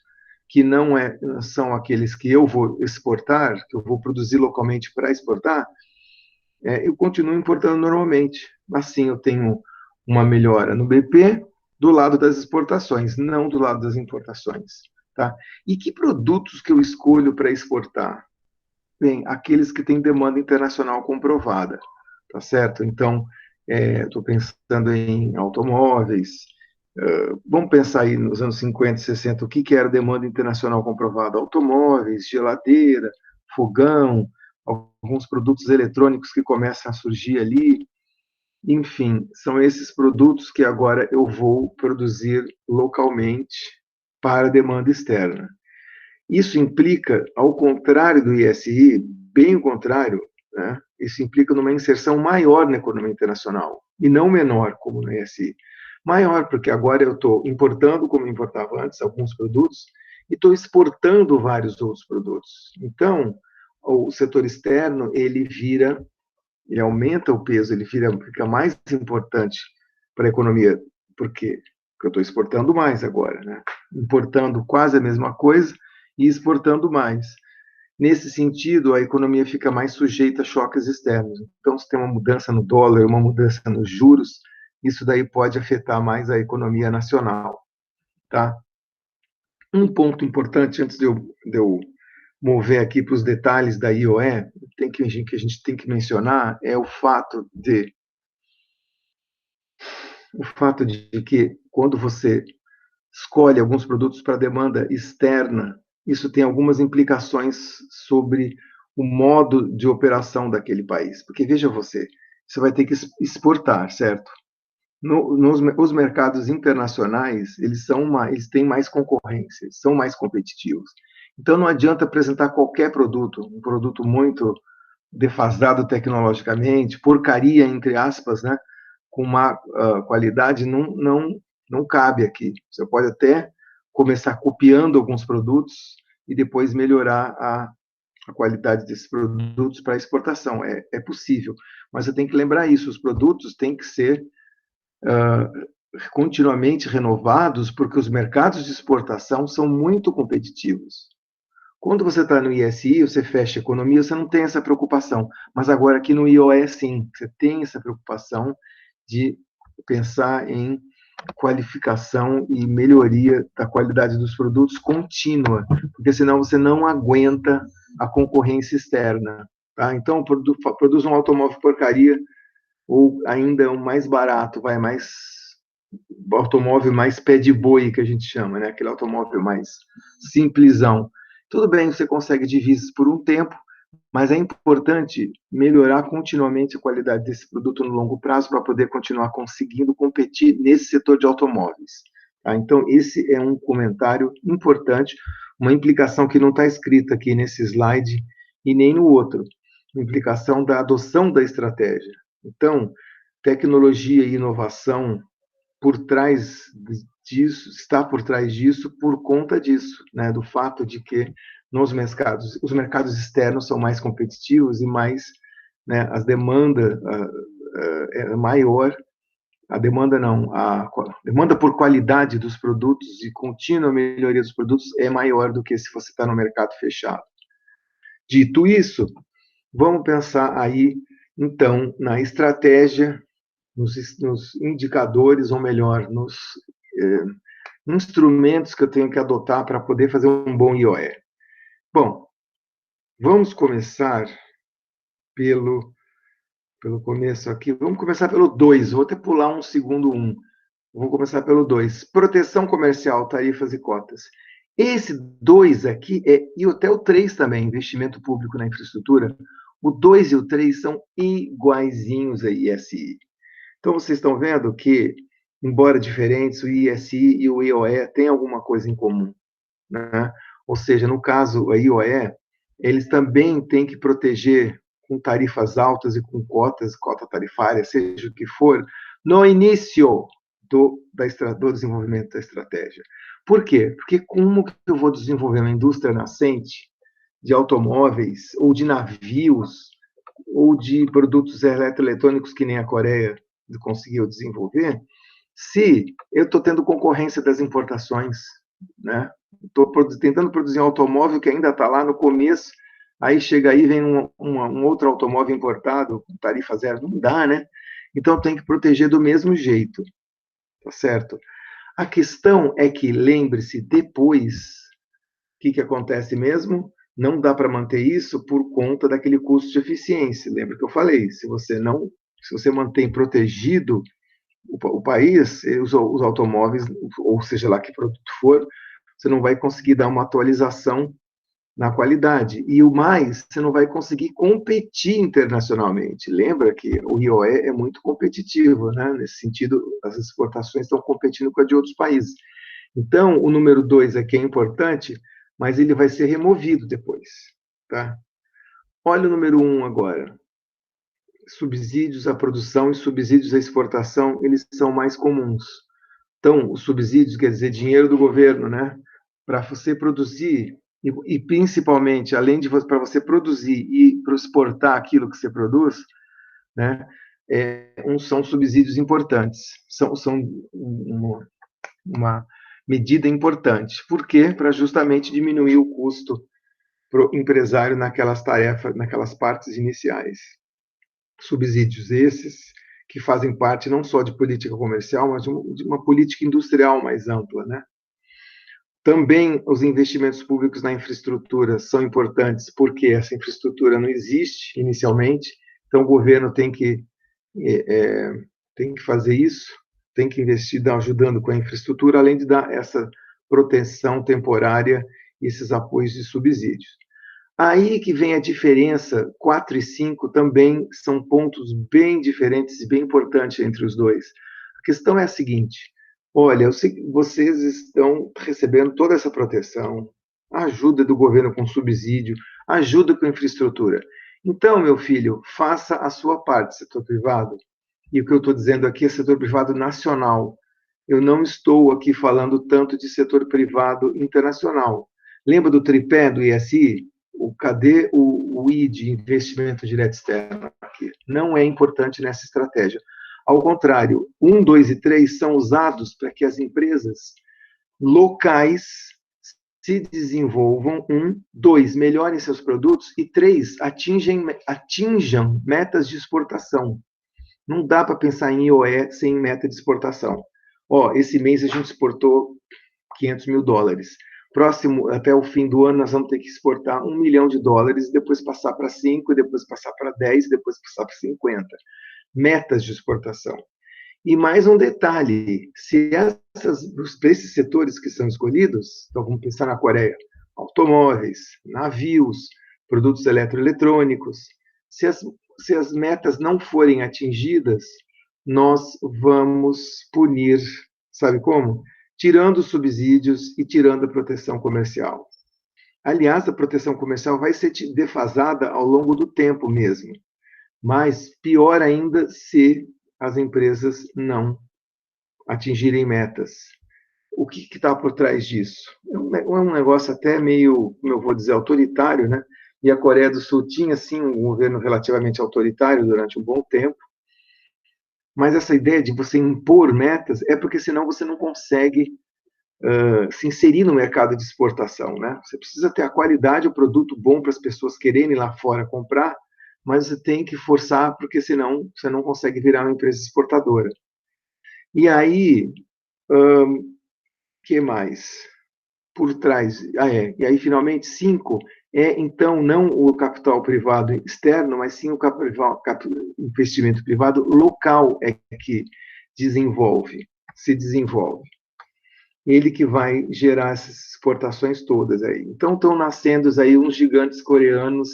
que não são aqueles que eu vou exportar, que eu vou produzir localmente para exportar, eu continuo importando normalmente. Assim, eu tenho uma melhora no BP do lado das exportações, não do lado das importações. Tá? E que produtos que eu escolho para exportar? Bem, aqueles que têm demanda internacional comprovada, tá certo? Então, estou pensando em automóveis. Vamos pensar aí nos anos 50 e 60, o que era demanda internacional comprovada? Automóveis, geladeira, fogão, alguns produtos eletrônicos que começam a surgir ali. Enfim, são esses produtos que agora eu vou produzir localmente para demanda externa. Isso implica, ao contrário do ISI, bem o contrário, né? Isso implica numa inserção maior na economia internacional, e não menor, como no ISI. Maior, porque agora eu estou importando, como importava antes, alguns produtos, e estou exportando vários outros produtos. Então, o setor externo, ele aumenta o peso, fica mais importante para a economia, porque eu estou exportando mais agora, né? Importando quase a mesma coisa, e exportando mais. Nesse sentido, a economia fica mais sujeita a choques externos. Então, se tem uma mudança no dólar, uma mudança nos juros, isso daí pode afetar mais a economia nacional. Tá? Um ponto importante, antes de eu mover aqui para os detalhes da IOE, que a gente tem que mencionar, é o fato de o fato de que, quando você escolhe alguns produtos para demanda externa, isso tem algumas implicações sobre o modo de operação daquele país. Porque, veja você vai ter que exportar, certo? Os mercados internacionais, eles têm mais concorrência, são mais competitivos. Então, não adianta apresentar qualquer produto, um produto muito defasado tecnologicamente, porcaria, entre aspas, né? Com má qualidade, não cabe aqui. Você pode até começar copiando alguns produtos e depois melhorar a qualidade desses produtos para exportação. É possível, mas você tem que lembrar isso, os produtos têm que ser continuamente renovados, porque os mercados de exportação são muito competitivos. Quando você está no ISI, você fecha a economia, você não tem essa preocupação. Mas agora aqui no IOE, sim, você tem essa preocupação de pensar em qualificação e melhoria da qualidade dos produtos contínua, porque senão você não aguenta a concorrência externa. Tá? Então, produz um automóvel porcaria, ou ainda um mais barato, mais automóvel mais pé de boi, que a gente chama, né? Aquele automóvel mais simplesão. Tudo bem, você consegue divisas por um tempo, mas é importante melhorar continuamente a qualidade desse produto no longo prazo para poder continuar conseguindo competir nesse setor de automóveis. Tá? Então, esse é um comentário importante, uma implicação que não está escrita aqui nesse slide e nem no outro, implicação da adoção da estratégia. Então, tecnologia e inovação por trás disso, está por trás disso por conta disso, né, do fato de que os mercados externos são mais competitivos e mais, né, as demandas é maior, a demanda não, a demanda por qualidade dos produtos e contínua melhoria dos produtos é maior do que se você está no mercado fechado. Dito isso, vamos pensar aí, então, na estratégia, nos indicadores, ou melhor, nos instrumentos que eu tenho que adotar para poder fazer um bom IOE. Bom, vamos começar pelo começo aqui. Vamos começar pelo 2. Vou até pular um segundo 1. Vou começar pelo 2. Proteção comercial, tarifas e cotas. Esse 2 aqui e até o 3 também, investimento público na infraestrutura. O 2 e o 3 são iguaizinhos a ISI. Então, vocês estão vendo que, embora diferentes, o ISI e o IOE têm alguma coisa em comum, né? Ou seja, no caso, a IOE, eles também têm que proteger com tarifas altas e com cota tarifária, seja o que for, no início do desenvolvimento da estratégia. Por quê? Porque como que eu vou desenvolver uma indústria nascente de automóveis, ou de navios, ou de produtos eletroeletrônicos que nem a Coreia conseguiu desenvolver, se eu estou tendo concorrência das importações, né? Estou tentando produzir um automóvel que ainda está lá no começo, aí chega aí, vem um outro automóvel importado, com tarifa zero, não dá, né? Então tem que proteger do mesmo jeito, tá certo? A questão é que, lembre-se, depois, o que acontece mesmo? Não dá para manter isso por conta daquele custo de eficiência. Lembra que eu falei, se você mantém protegido o país, os automóveis, ou seja lá que produto for, você não vai conseguir dar uma atualização na qualidade. E o mais, você não vai conseguir competir internacionalmente. Lembra que o IOE é muito competitivo, né? Nesse sentido, as exportações estão competindo com a de outros países. Então, o número 2 aqui é importante, mas ele vai ser removido depois. Tá? Olha o número 1 agora. Subsídios à produção e subsídios à exportação, eles são mais comuns. Então, os subsídios, quer dizer, dinheiro do governo, né? Para você produzir, e principalmente, além de para você produzir e para exportar aquilo que você produz, né? São subsídios importantes, são uma medida importante. Por quê? Para justamente diminuir o custo para o empresário naquelas tarefas, naquelas partes iniciais. Subsídios esses que fazem parte não só de política comercial, mas de uma política industrial mais ampla, né? Também os investimentos públicos na infraestrutura são importantes, porque essa infraestrutura não existe inicialmente, então o governo tem que fazer isso, tem que investir ajudando com a infraestrutura, além de dar essa proteção temporária e esses apoios de subsídios. Aí que vem a diferença, 4 e 5 também são pontos bem diferentes e bem importantes entre os dois. A questão é a seguinte, olha, vocês estão recebendo toda essa proteção, ajuda do governo com subsídio, ajuda com infraestrutura. Então, meu filho, faça a sua parte, setor privado. E o que eu estou dizendo aqui é setor privado nacional. Eu não estou aqui falando tanto de setor privado internacional. Lembra do tripé do ISI? Cadê o I de investimento direto externo aqui? Não é importante nessa estratégia. Ao contrário, 1, 2 e 3 são usados para que as empresas locais se desenvolvam, 1, 2, melhorem seus produtos, e 3, atinjam metas de exportação. Não dá para pensar em IOE sem meta de exportação. Esse mês a gente exportou $500 mil. Próximo, até o fim do ano, nós vamos ter que exportar $1 milhão, depois passar para 5, depois passar para 10, depois passar para 50. Metas de exportação. E mais um detalhe, se esses setores que são escolhidos, então vamos pensar na Coreia, automóveis, navios, produtos eletroeletrônicos, se as metas não forem atingidas, nós vamos punir, sabe como? Tirando os subsídios e tirando a proteção comercial. Aliás, a proteção comercial vai ser defasada ao longo do tempo mesmo, mas pior ainda se as empresas não atingirem metas. O que está por trás disso? É um negócio até meio, como eu vou dizer, autoritário, né? E a Coreia do Sul tinha, sim, um governo relativamente autoritário durante um bom tempo, mas essa ideia de você impor metas é porque senão você não consegue se inserir no mercado de exportação, né? Você precisa ter a qualidade, o produto bom para as pessoas quererem ir lá fora comprar, mas você tem que forçar, porque senão você não consegue virar uma empresa exportadora. E aí, que mais? Por trás, e aí finalmente 5 então não o capital privado externo, mas sim o investimento privado local é que se desenvolve. Ele que vai gerar essas exportações todas aí. Então estão nascendo aí uns gigantes coreanos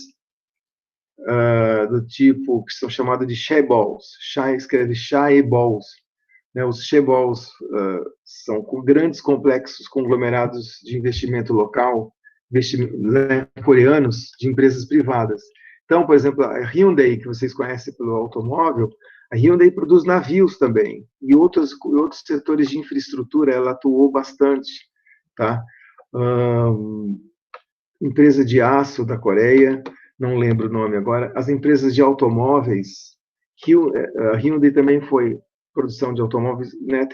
do tipo que são chamados de chaebols. Escreve chaebols. Né, os chaebols são grandes complexos conglomerados de investimento local, coreanos, de empresas privadas. Então, por exemplo, a Hyundai, que vocês conhecem pelo automóvel, a Hyundai produz navios também, e outros setores de infraestrutura ela atuou bastante. Tá? Empresa de aço da Coreia, não lembro o nome agora, as empresas de automóveis, a Hyundai também foi produção de automóveis, né,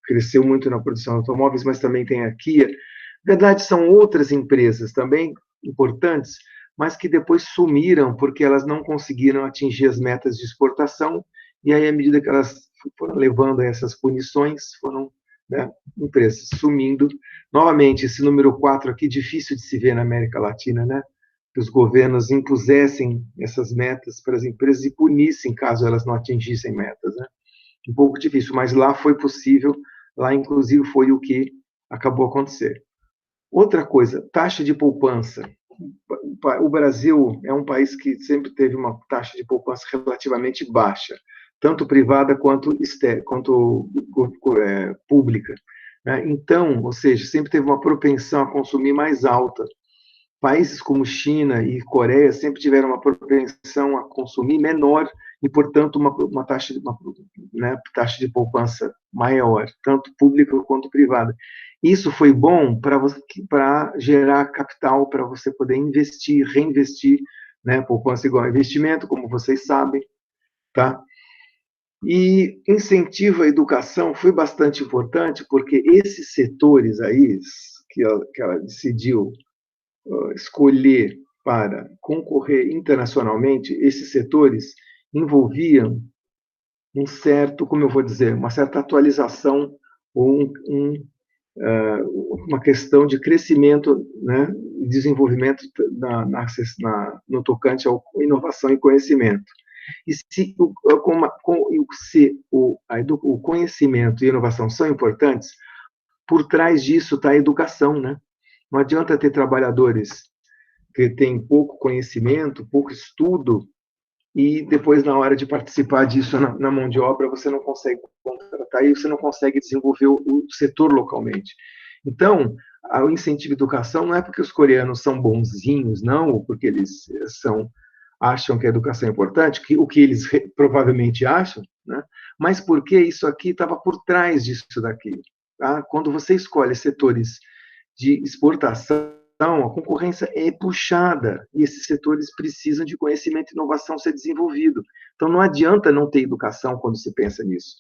cresceu muito na produção de automóveis, mas também tem a Kia. Na verdade, são outras empresas também importantes, mas que depois sumiram porque elas não conseguiram atingir as metas de exportação, e aí, à medida que elas foram levando essas punições, foram, né, empresas sumindo. Novamente, esse número 4 aqui, difícil de se ver na América Latina, né? Que os governos impusessem essas metas para as empresas e punissem caso elas não atingissem metas, né? Um pouco difícil, mas lá foi possível, lá inclusive foi o que acabou acontecendo. Outra coisa, taxa de poupança. O Brasil é um país que sempre teve uma taxa de poupança relativamente baixa, tanto privada quanto pública. Então, ou seja, sempre teve uma propensão a consumir mais alta. Países como China e Coreia sempre tiveram uma propensão a consumir menor e, portanto, uma taxa de poupança maior, tanto pública quanto privada. Isso foi bom para gerar capital, para você poder investir, reinvestir, né? Poupança igual a investimento, como vocês sabem, tá? E incentivo à educação foi bastante importante, porque esses setores aí que ela decidiu escolher para concorrer internacionalmente, esses setores envolviam como eu vou dizer, uma certa atualização ou uma questão de crescimento, né, e desenvolvimento no tocante à inovação e conhecimento. E se o conhecimento e a inovação são importantes, por trás disso está a educação, né? Não adianta ter trabalhadores que têm pouco conhecimento, pouco estudo, e depois, na hora de participar disso na mão de obra, você não consegue contratar e você não consegue desenvolver o setor localmente. Então, o incentivo à educação não é porque os coreanos são bonzinhos, não, ou porque eles acham que a educação é importante, o que eles provavelmente acham, né? Mas porque isso aqui estava por trás disso daqui. Tá? Quando você escolhe setores de exportação, a concorrência é puxada e esses setores precisam de conhecimento e inovação ser desenvolvido. Então, não adianta não ter educação quando se pensa nisso.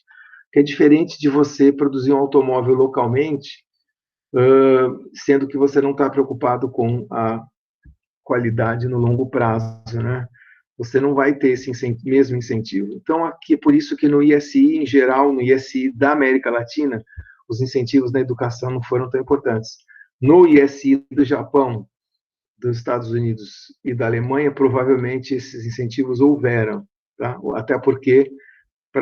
Que é diferente de você produzir um automóvel localmente, sendo que você não está preocupado com a qualidade no longo prazo, né? Você não vai ter esse mesmo incentivo. Então, aqui, por isso que no ISI, em geral, no ISI da América Latina, os incentivos na educação não foram tão importantes. No ISI do Japão, dos Estados Unidos e da Alemanha, provavelmente esses incentivos houveram, tá? Até porque,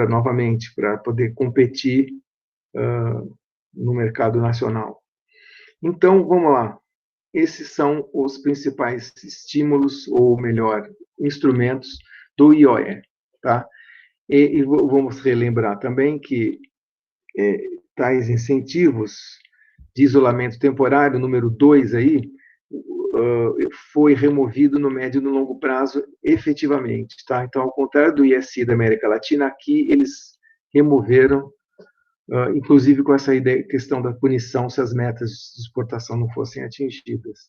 novamente, para poder competir no mercado nacional. Então, vamos lá. Esses são os principais estímulos, ou melhor, instrumentos do IOE. Tá? E vamos relembrar também que tais incentivos de isolamento temporário, número 2 aí, foi removido no médio e no longo prazo efetivamente. Tá? Então, ao contrário do ISI da América Latina, aqui eles removeram, inclusive com essa questão da punição se as metas de exportação não fossem atingidas.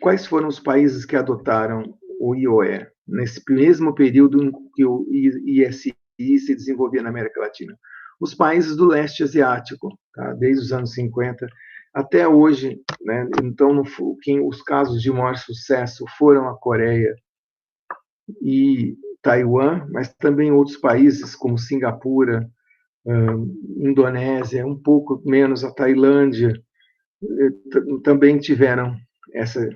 Quais foram os países que adotaram o IOE nesse mesmo período em que o ISI se desenvolvia na América Latina? Os países do leste asiático, tá? Desde os anos 50 até hoje, né? Então, os casos de maior sucesso foram a Coreia e Taiwan, mas também outros países como Singapura, Indonésia, um pouco menos a Tailândia, também tiveram essa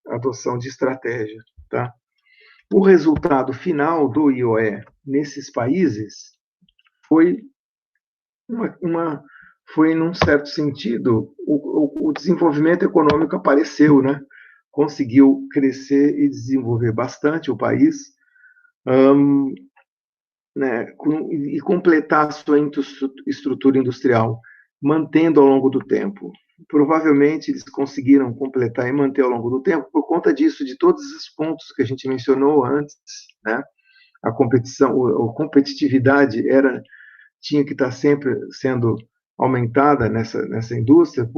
adoção de estratégia. Tá? O resultado final do IOE nesses países foi, num certo sentido, o desenvolvimento econômico apareceu, né? Conseguiu crescer e desenvolver bastante o país, né, e completar a sua estrutura industrial, mantendo ao longo do tempo. Provavelmente eles conseguiram completar e manter ao longo do tempo por conta disso, de todos os pontos que a gente mencionou antes, né? A competitividade tinha que estar sempre sendo aumentada nessa indústria,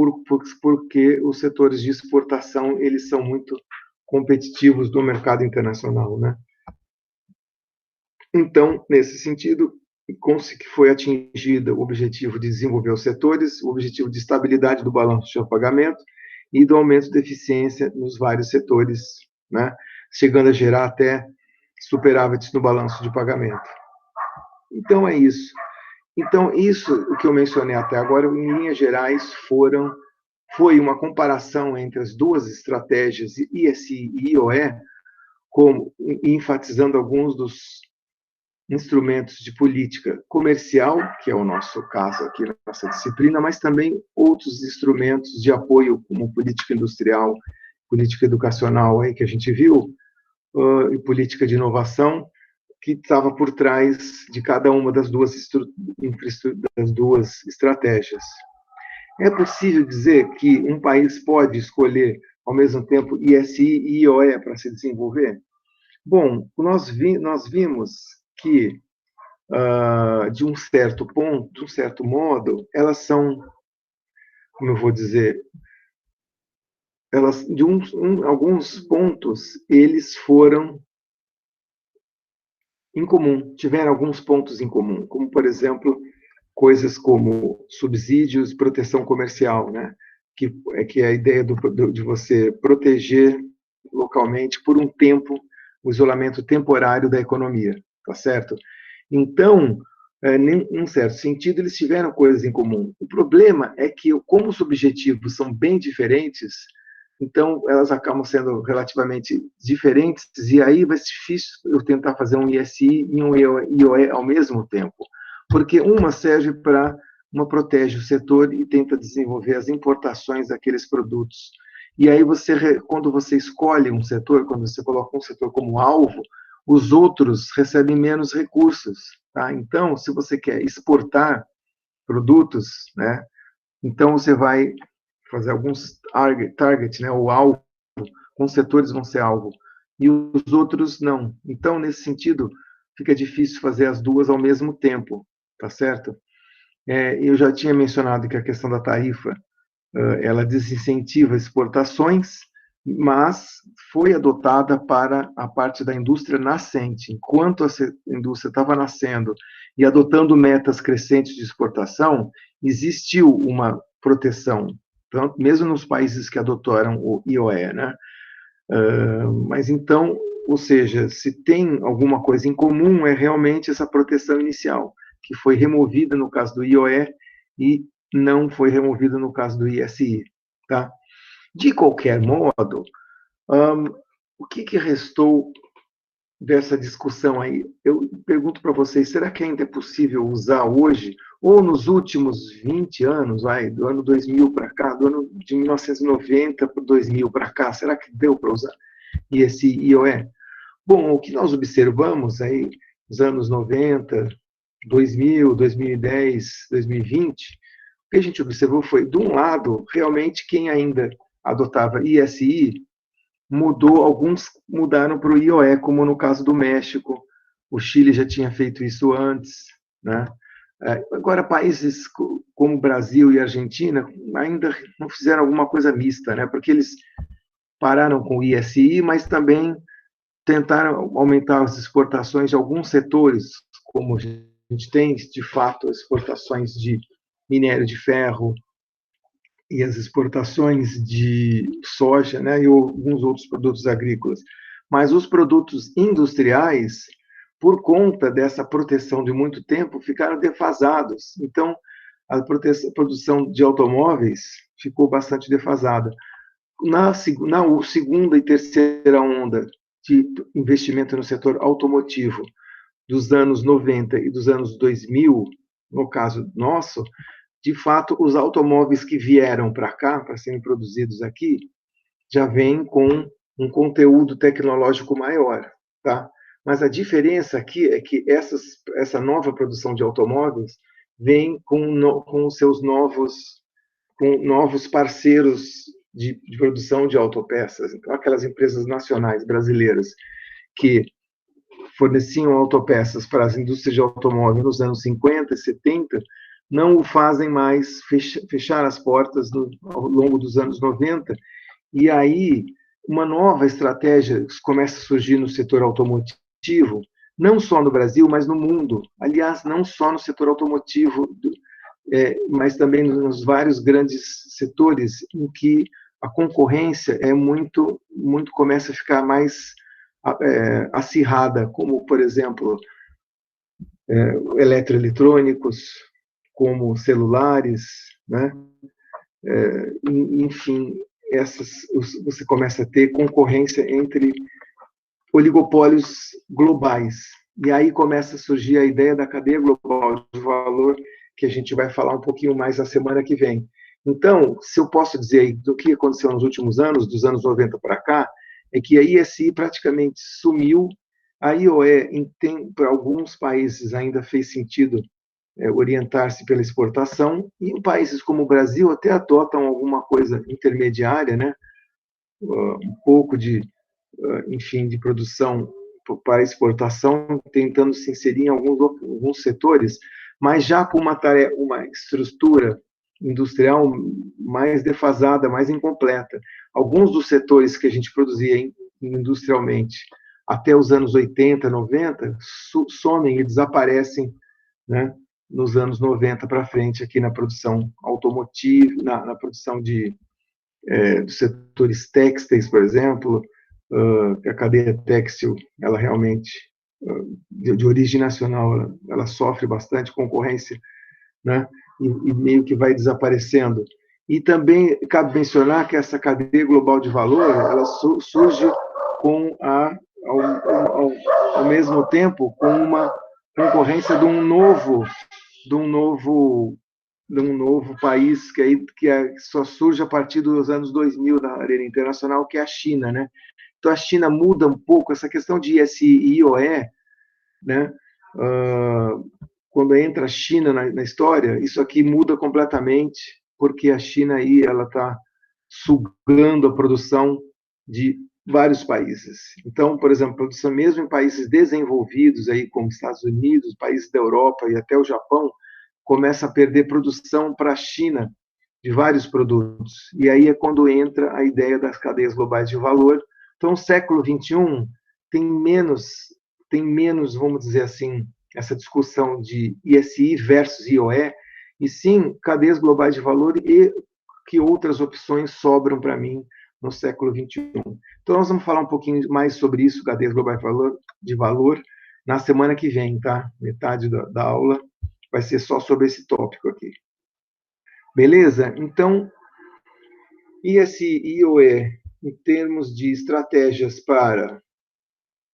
porque os setores de exportação eles são muito competitivos no mercado internacional, né? Então, nesse sentido, que foi atingido o objetivo de desenvolver os setores, o objetivo de estabilidade do balanço de pagamento e do aumento da eficiência nos vários setores, né? Chegando a gerar até superávites no balanço de pagamento. Então, é isso. Então, isso, o que eu mencionei até agora, em linhas gerais, foi uma comparação entre as duas estratégias, ISI e IOE, enfatizando alguns dos instrumentos de política comercial, que é o nosso caso aqui na nossa disciplina, mas também outros instrumentos de apoio, como política industrial, política educacional, aí que a gente viu, e política de inovação, que estava por trás de cada uma das duas estratégias. É possível dizer que um país pode escolher, ao mesmo tempo, ISI e IOE para se desenvolver? Bom, nós vimos que, de um certo ponto, de um certo modo, elas são, como eu vou dizer, alguns pontos, eles foram em comum, tiveram alguns pontos em comum, como, por exemplo, coisas como subsídios, proteção comercial, né? Que é a ideia de você proteger localmente, por um tempo, o isolamento temporário da economia, tá certo? Então, em um certo sentido, eles tiveram coisas em comum. O problema é que, como os objetivos são bem diferentes, Então, elas acabam sendo relativamente diferentes, e aí vai ser difícil eu tentar fazer um ISI e um IOE ao mesmo tempo, porque uma serve para, uma protege o setor e tenta desenvolver as importações daqueles produtos. E aí, quando você escolhe um setor, quando você coloca um setor como alvo, os outros recebem menos recursos. Tá? Então, se você quer exportar produtos, né, então você vai fazer alguns target, né, o alvo, alguns setores vão ser alvo, e os outros não. Então, nesse sentido, fica difícil fazer as duas ao mesmo tempo, tá certo? Eu já tinha mencionado que a questão da tarifa, ela desincentiva exportações, mas foi adotada para a parte da indústria nascente. Enquanto a indústria estava nascendo e adotando metas crescentes de exportação, existiu uma proteção, mesmo nos países que adotaram o IOE, né? Mas então, ou seja, se tem alguma coisa em comum, é realmente essa proteção inicial, que foi removida no caso do IOE e não foi removida no caso do ISI. Tá? De qualquer modo, o que restou dessa discussão aí? Eu pergunto para vocês, será que ainda é possível usar hoje, ou nos últimos 20 anos, do ano 2000 para cá, do ano de 1990 para 2000 para cá, será que deu para usar esse IOE? Bom, o que nós observamos aí nos anos 90, 2000, 2010, 2020, o que a gente observou foi, de um lado, realmente quem ainda adotava ISI alguns mudaram para o IOE, como no caso do México, o Chile já tinha feito isso antes, né? Agora, países como Brasil e Argentina ainda não fizeram alguma coisa mista, né? Porque eles pararam com o ISI, mas também tentaram aumentar as exportações de alguns setores, como a gente tem, de fato, exportações de minério de ferro e as exportações de soja, né, e alguns outros produtos agrícolas. Mas os produtos industriais, por conta dessa proteção de muito tempo, ficaram defasados. Então, a produção de automóveis ficou bastante defasada. Na segunda e terceira onda de investimento no setor automotivo dos anos 90 e dos anos 2000, no caso nosso, de fato, os automóveis que vieram para cá, para serem produzidos aqui, já vêm com um conteúdo tecnológico maior, tá? Mas a diferença aqui é que essa nova produção de automóveis vem com os seus novos parceiros de produção de autopeças. Então, aquelas empresas nacionais brasileiras que forneciam autopeças para as indústrias de automóvel nos anos 50 e 70, não o fazem mais, fechar as portas ao longo dos anos 90, e aí uma nova estratégia começa a surgir no setor automotivo, não só no Brasil, mas no mundo. Aliás, não só no setor automotivo, mas também nos vários grandes setores em que a concorrência começa a ficar mais acirrada, como, por exemplo, eletroeletrônicos, como celulares, né? Enfim, você começa a ter concorrência entre oligopólios globais. E aí começa a surgir a ideia da cadeia global de valor, que a gente vai falar um pouquinho mais na semana que vem. Então, se eu posso dizer aí do que aconteceu nos últimos anos, dos anos 90 para cá, é que a ISI praticamente sumiu, a IOE, para alguns países, ainda fez sentido orientar-se pela exportação, e em países como o Brasil até adotam alguma coisa intermediária, né? Um pouco enfim, de produção para exportação, tentando se inserir em alguns setores, mas já com uma estrutura industrial mais defasada, mais incompleta. Alguns dos setores que a gente produzia industrialmente até os anos 80, 90, somem e desaparecem, né, nos anos 90 para frente, aqui na produção automotiva, na produção dos setores têxteis, por exemplo, a cadeia têxtil, ela realmente, de origem nacional, ela sofre bastante concorrência, né, e meio que vai desaparecendo. E também cabe mencionar que essa cadeia global de valor, ela surge com ao mesmo tempo, com uma concorrência de um novo país que só surge a partir dos anos 2000 na arena internacional, que é a China, né? Então, a China muda um pouco essa questão de ISI e IOE, né? Quando entra a China na história, isso aqui muda completamente, porque a China aí ela está sugando a produção de vários países. Então, por exemplo, produção mesmo em países desenvolvidos aí como Estados Unidos, países da Europa e até o Japão, começa a perder produção para a China de vários produtos. E aí é quando entra a ideia das cadeias globais de valor. Então, o século XXI tem menos, vamos dizer assim, essa discussão de ISI versus IOE, e sim cadeias globais de valor e que outras opções sobram para mim no século XXI. Então, nós vamos falar um pouquinho mais sobre isso, cadeias globais de valor, na semana que vem, tá? Metade da aula vai ser só sobre esse tópico aqui. Beleza? Então, ISI e IOE, em termos de estratégias para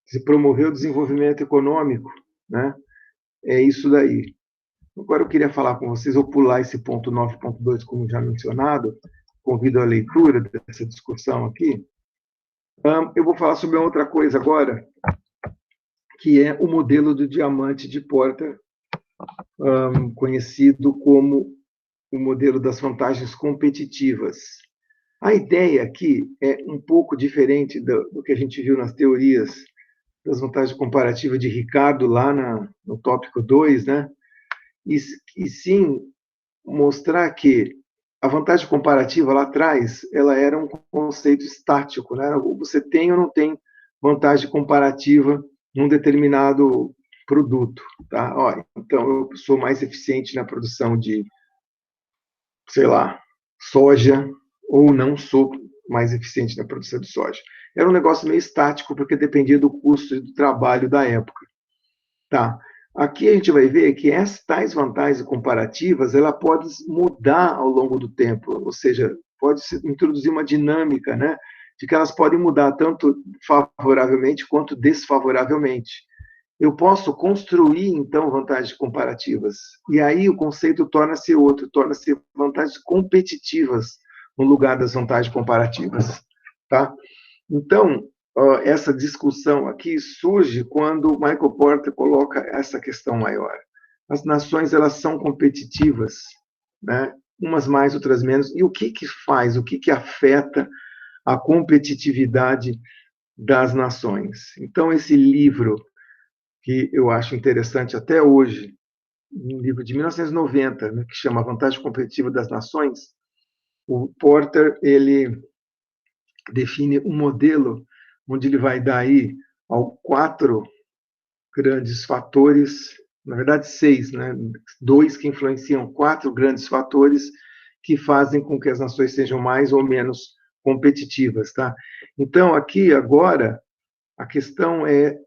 se promover o desenvolvimento econômico, né? É isso daí. Agora eu queria falar com vocês, ou pular esse ponto 9.2, como já mencionado, convido a leitura dessa discussão aqui. Eu vou falar sobre outra coisa agora, que é o modelo do diamante de Porter, conhecido como o modelo das vantagens competitivas. A ideia aqui é um pouco diferente do que a gente viu nas teorias das vantagens comparativas de Ricardo, lá no tópico 2, né? E sim mostrar que a vantagem comparativa lá atrás, ela era um conceito estático, né? Você tem ou não tem vantagem comparativa num determinado produto, tá? Ó, então, eu sou mais eficiente na produção de, sei lá, soja, ou não sou mais eficiente na produção de soja. Era um negócio meio estático, porque dependia do custo e do trabalho da época. Tá. Aqui a gente vai ver que essas tais vantagens comparativas, ela pode mudar ao longo do tempo, ou seja, pode se introduzir uma dinâmica, né, de que elas podem mudar tanto favoravelmente quanto desfavoravelmente. Eu posso construir, então, vantagens comparativas. E aí o conceito torna-se outro, torna-se vantagens competitivas no lugar das vantagens comparativas. Tá? Então, essa discussão aqui surge quando Michael Porter coloca essa questão maior. As nações, elas são competitivas, né? Umas mais, outras menos. E o que faz, o que afeta a competitividade das nações? Então, esse livro, que eu acho interessante até hoje, um livro de 1990, né, que chama Vantagem Competitiva das Nações, o Porter, ele define um modelo onde ele vai dar aí 4 grandes fatores, na verdade 6, né? 2 que influenciam 4 grandes fatores que fazem com que as nações sejam mais ou menos competitivas, tá? Então, aqui, agora, a questão é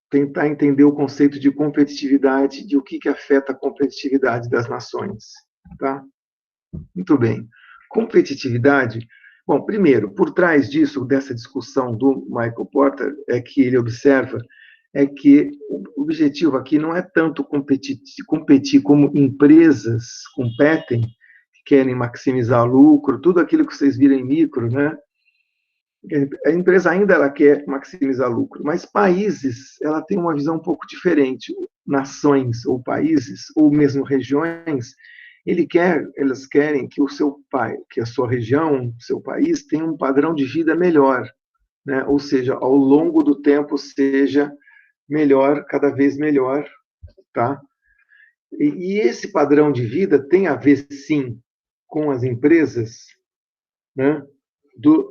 tentar entender o conceito de competitividade, de o que afeta a competitividade das nações, tá? Muito bem. Competitividade. Bom, primeiro, por trás disso, dessa discussão do Michael Porter, é que ele observa é que o objetivo aqui não é tanto competir como empresas competem, que querem maximizar lucro, tudo aquilo que vocês viram em micro, né? A empresa ainda ela quer maximizar lucro, mas países, ela tem uma visão um pouco diferente. Nações ou países, ou mesmo regiões, elas querem que o seu que a sua região, seu país, tenha um padrão de vida melhor, né? Ou seja, ao longo do tempo seja melhor, cada vez melhor, tá? E esse padrão de vida tem a ver, sim, com as empresas, né?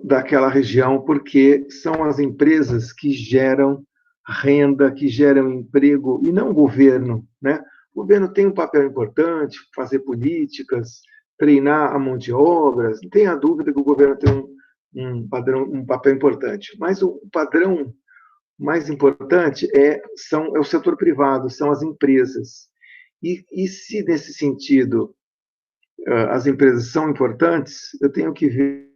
Daquela região, porque são as empresas que geram renda, que geram emprego, e não o governo, né? O governo tem um papel importante, fazer políticas, treinar a mão de obra, não tenha dúvida que o governo tem um papel importante, mas o padrão mais importante é o setor privado, são as empresas. E se, nesse sentido, as empresas são importantes, eu tenho que ver,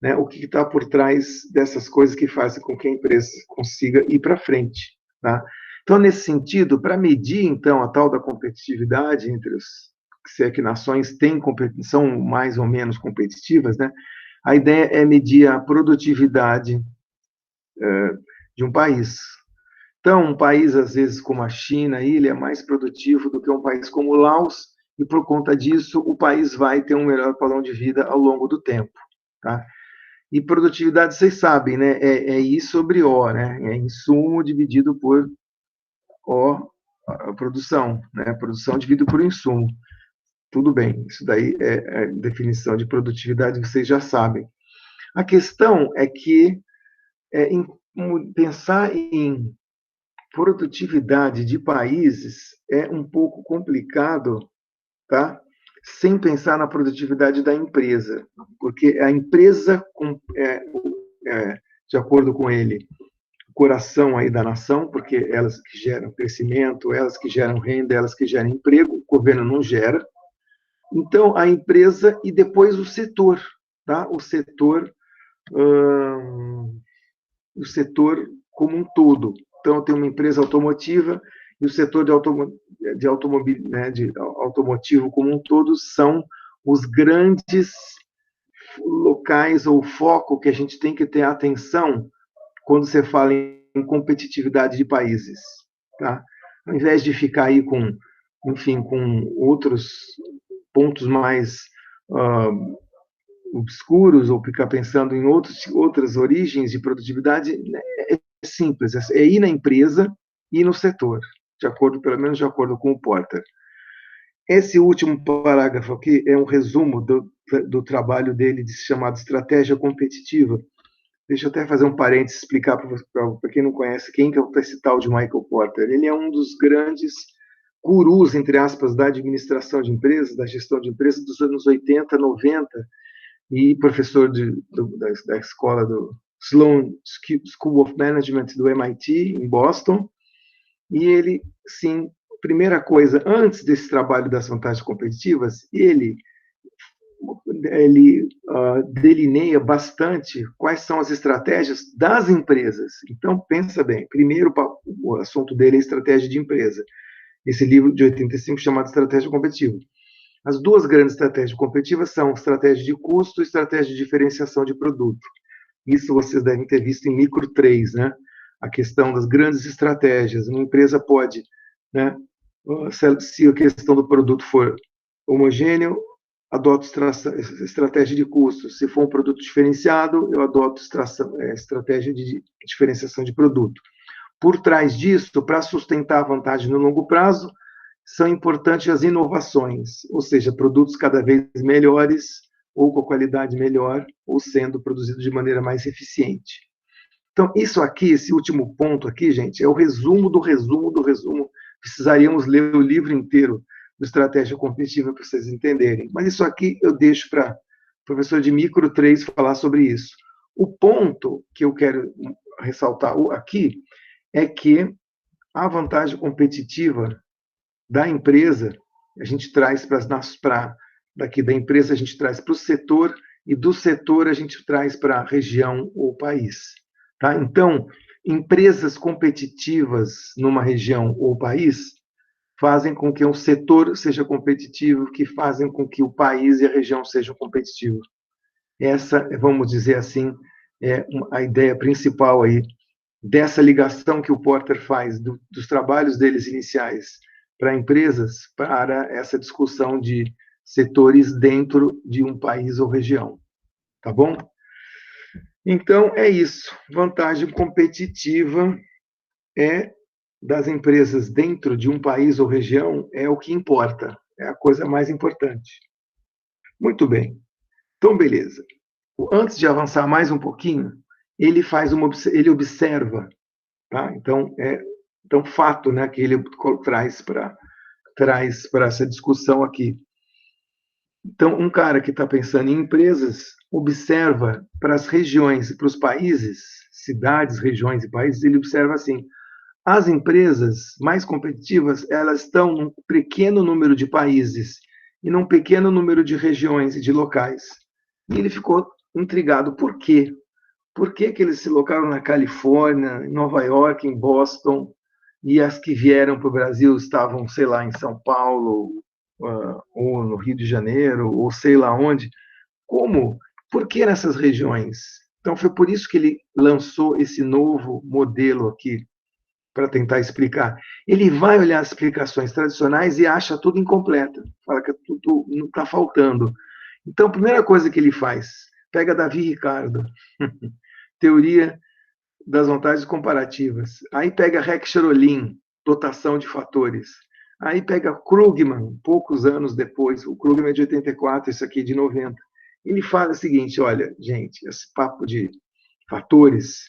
né, o que está por trás dessas coisas que fazem com que a empresa consiga ir para frente. Tá? Então, nesse sentido, para medir, então, a tal da competitividade entre se é que nações são mais ou menos competitivas, né, a ideia é medir a produtividade de um país. Então, um país, às vezes, como a China, ele é mais produtivo do que um país como o Laos, e por conta disso, o país vai ter um melhor padrão de vida ao longo do tempo. Tá? E produtividade, vocês sabem, né? É I sobre O, né? É insumo dividido por O, a produção, né? Produção dividido por insumo. Tudo bem, isso daí é definição de produtividade, vocês já sabem. A questão é que pensar em produtividade de países é um pouco complicado, tá? Sem pensar na produtividade da empresa, porque a empresa, de acordo com ele, coração aí da nação, porque elas que geram crescimento, elas que geram renda, elas que geram emprego, o governo não gera. Então, a empresa e depois o setor, tá? O setor como um todo. Então, tem uma empresa automotiva e o setor de automotivo como um todo são os grandes locais ou foco que a gente tem que ter atenção quando você fala em competitividade de países, tá? Ao invés de ficar aí com outros pontos mais obscuros ou ficar pensando em outras origens de produtividade, é simples, é ir na empresa e no setor, pelo menos de acordo com o Porter. Esse último parágrafo aqui é um resumo do trabalho dele chamado Estratégia Competitiva. Deixa eu até fazer um parênteses, explicar para quem não conhece quem que é esse tal de Michael Porter. Ele é um dos grandes gurus, entre aspas, da administração de empresas, da gestão de empresas dos anos 80, 90, e professor da escola do Sloan School of Management do MIT, em Boston. E ele, sim, primeira coisa, antes desse trabalho das vantagens competitivas, ele delineia bastante quais são as estratégias das empresas. Então, pensa bem, primeiro o assunto dele é estratégia de empresa. Esse livro de 85 chamado Estratégia Competitiva. As duas grandes estratégias competitivas são estratégia de custo e estratégia de diferenciação de produto. Isso vocês devem ter visto em micro 3, né? A questão das grandes estratégias. Uma empresa pode, né, se a questão do produto for homogêneo, adoto estratégia de custo. Se for um produto diferenciado, eu adoto estratégia de diferenciação de produto. Por trás disso, para sustentar a vantagem no longo prazo, são importantes as inovações, ou seja, produtos cada vez melhores, ou com qualidade melhor, ou sendo produzidos de maneira mais eficiente. Então, isso aqui, esse último ponto aqui, gente, é o resumo do resumo do resumo. Precisaríamos ler o livro inteiro do Estratégia Competitiva para vocês entenderem. Mas isso aqui eu deixo para o professor de micro 3 falar sobre isso. O ponto que eu quero ressaltar aqui é que a vantagem competitiva da empresa, a gente traz daqui da empresa, a gente traz para o setor, e do setor a gente traz para a região ou país. Tá? Então, empresas competitivas numa região ou país fazem com que o setor seja competitivo, que fazem com que o país e a região sejam competitivos. Essa, vamos dizer assim, é a ideia principal aí dessa ligação que o Porter faz dos trabalhos deles iniciais para empresas, para essa discussão de setores dentro de um país ou região. Tá bom? Então, é isso. Vantagem competitiva das empresas dentro de um país ou região é o que importa, é a coisa mais importante. Muito bem. Então, beleza. Antes de avançar mais um pouquinho, ele observa, tá? Então, fato, né, que ele traz para essa discussão aqui. Então, um cara que está pensando em empresas observa para as regiões e para os países, cidades, regiões e países, ele observa assim: as empresas mais competitivas, elas estão num pequeno número de países e num pequeno número de regiões e de locais. E ele ficou intrigado. Por quê? Por que eles se locaram na Califórnia, em Nova York, em Boston, e as que vieram para o Brasil estavam, sei lá, em São Paulo, ou no Rio de Janeiro, ou sei lá onde? Como? Por que nessas regiões? Então, foi por isso que ele lançou esse novo modelo aqui, para tentar explicar. Ele vai olhar as explicações tradicionais e acha tudo incompleta, fala que tudo não está faltando. Então, a primeira coisa que ele faz, pega Davi Ricardo, teoria das vantagens comparativas. Aí pega Heckscher-Ohlin, dotação de fatores. Aí pega Krugman, poucos anos depois, o Krugman é de 84, isso aqui é de 90. Ele fala o seguinte, olha, gente, esse papo de fatores,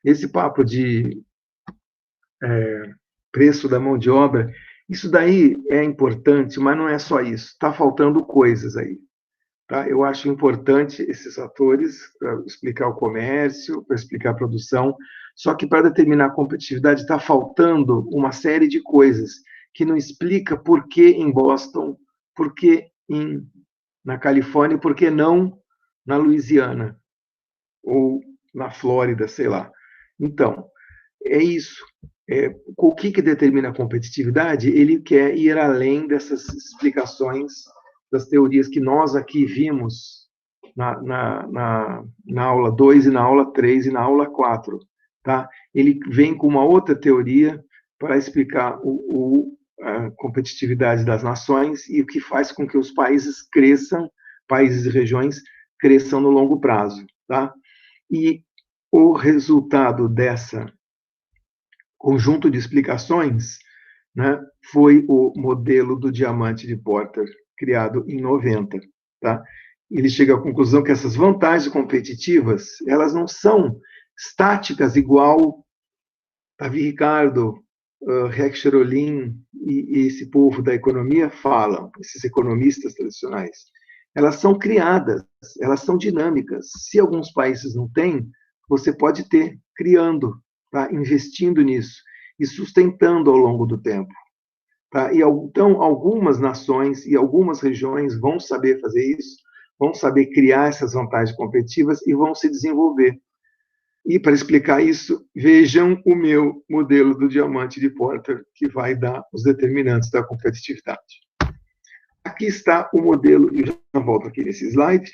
esse papo de preço da mão de obra, isso daí é importante, mas não é só isso. Está faltando coisas aí. Tá? Eu acho importante esses fatores para explicar o comércio, para explicar a produção, só que para determinar a competitividade está faltando uma série de coisas que não explica por que em Boston, por que na Califórnia, por que não na Louisiana ou na Flórida, sei lá. Então, é isso. O que determina a competitividade? Ele quer ir além dessas explicações das teorias que nós aqui vimos na aula 2 e na aula 3 e na aula 4. Tá? Ele vem com uma outra teoria para explicar a competitividade das nações e o que faz com que os países cresçam, países e regiões cresçam no longo prazo. Tá? E o resultado dessa conjunto de explicações, né, foi o modelo do diamante de Porter, criado em 90. Tá? Ele chega à conclusão que essas vantagens competitivas, elas não são estáticas igual Davi Ricardo, Heckscher-Ohlin e esse povo da economia falam, esses economistas tradicionais. Elas são criadas, elas são dinâmicas. Se alguns países não têm, você pode ter, criando, tá? Investindo nisso e sustentando ao longo do tempo. Tá? E então, algumas nações e algumas regiões vão saber fazer isso, vão saber criar essas vantagens competitivas e vão se desenvolver. E para explicar isso, vejam o meu modelo do diamante de Porter, que vai dar os determinantes da competitividade. Aqui está o modelo, e já volto aqui nesse slide.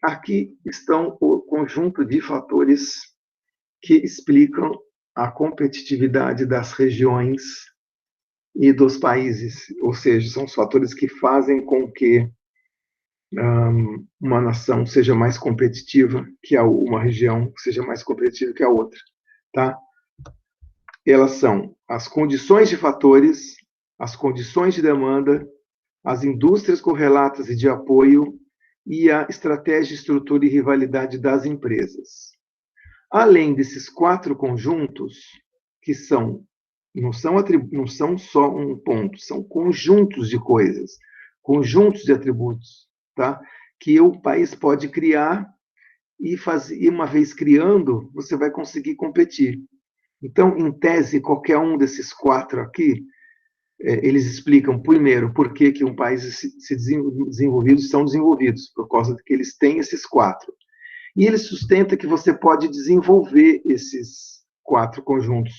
Aqui estão o conjunto de fatores que explicam a competitividade das regiões e dos países, ou seja, são os fatores que fazem com que uma nação seja mais competitiva que uma região seja mais competitiva que a outra, tá? Elas são as condições de fatores, as condições de demanda, as indústrias correlatas e de apoio e a estratégia, estrutura e rivalidade das empresas. Além desses 4 conjuntos, que não são só um ponto, são conjuntos de coisas, conjuntos de atributos, tá? Que o país pode criar e uma vez criando, você vai conseguir competir. Então, em tese, qualquer um desses 4 aqui, eles explicam, primeiro, por que um país desenvolvidos são desenvolvidos, por causa de que eles têm esses 4. E ele sustenta que você pode desenvolver esses 4 conjuntos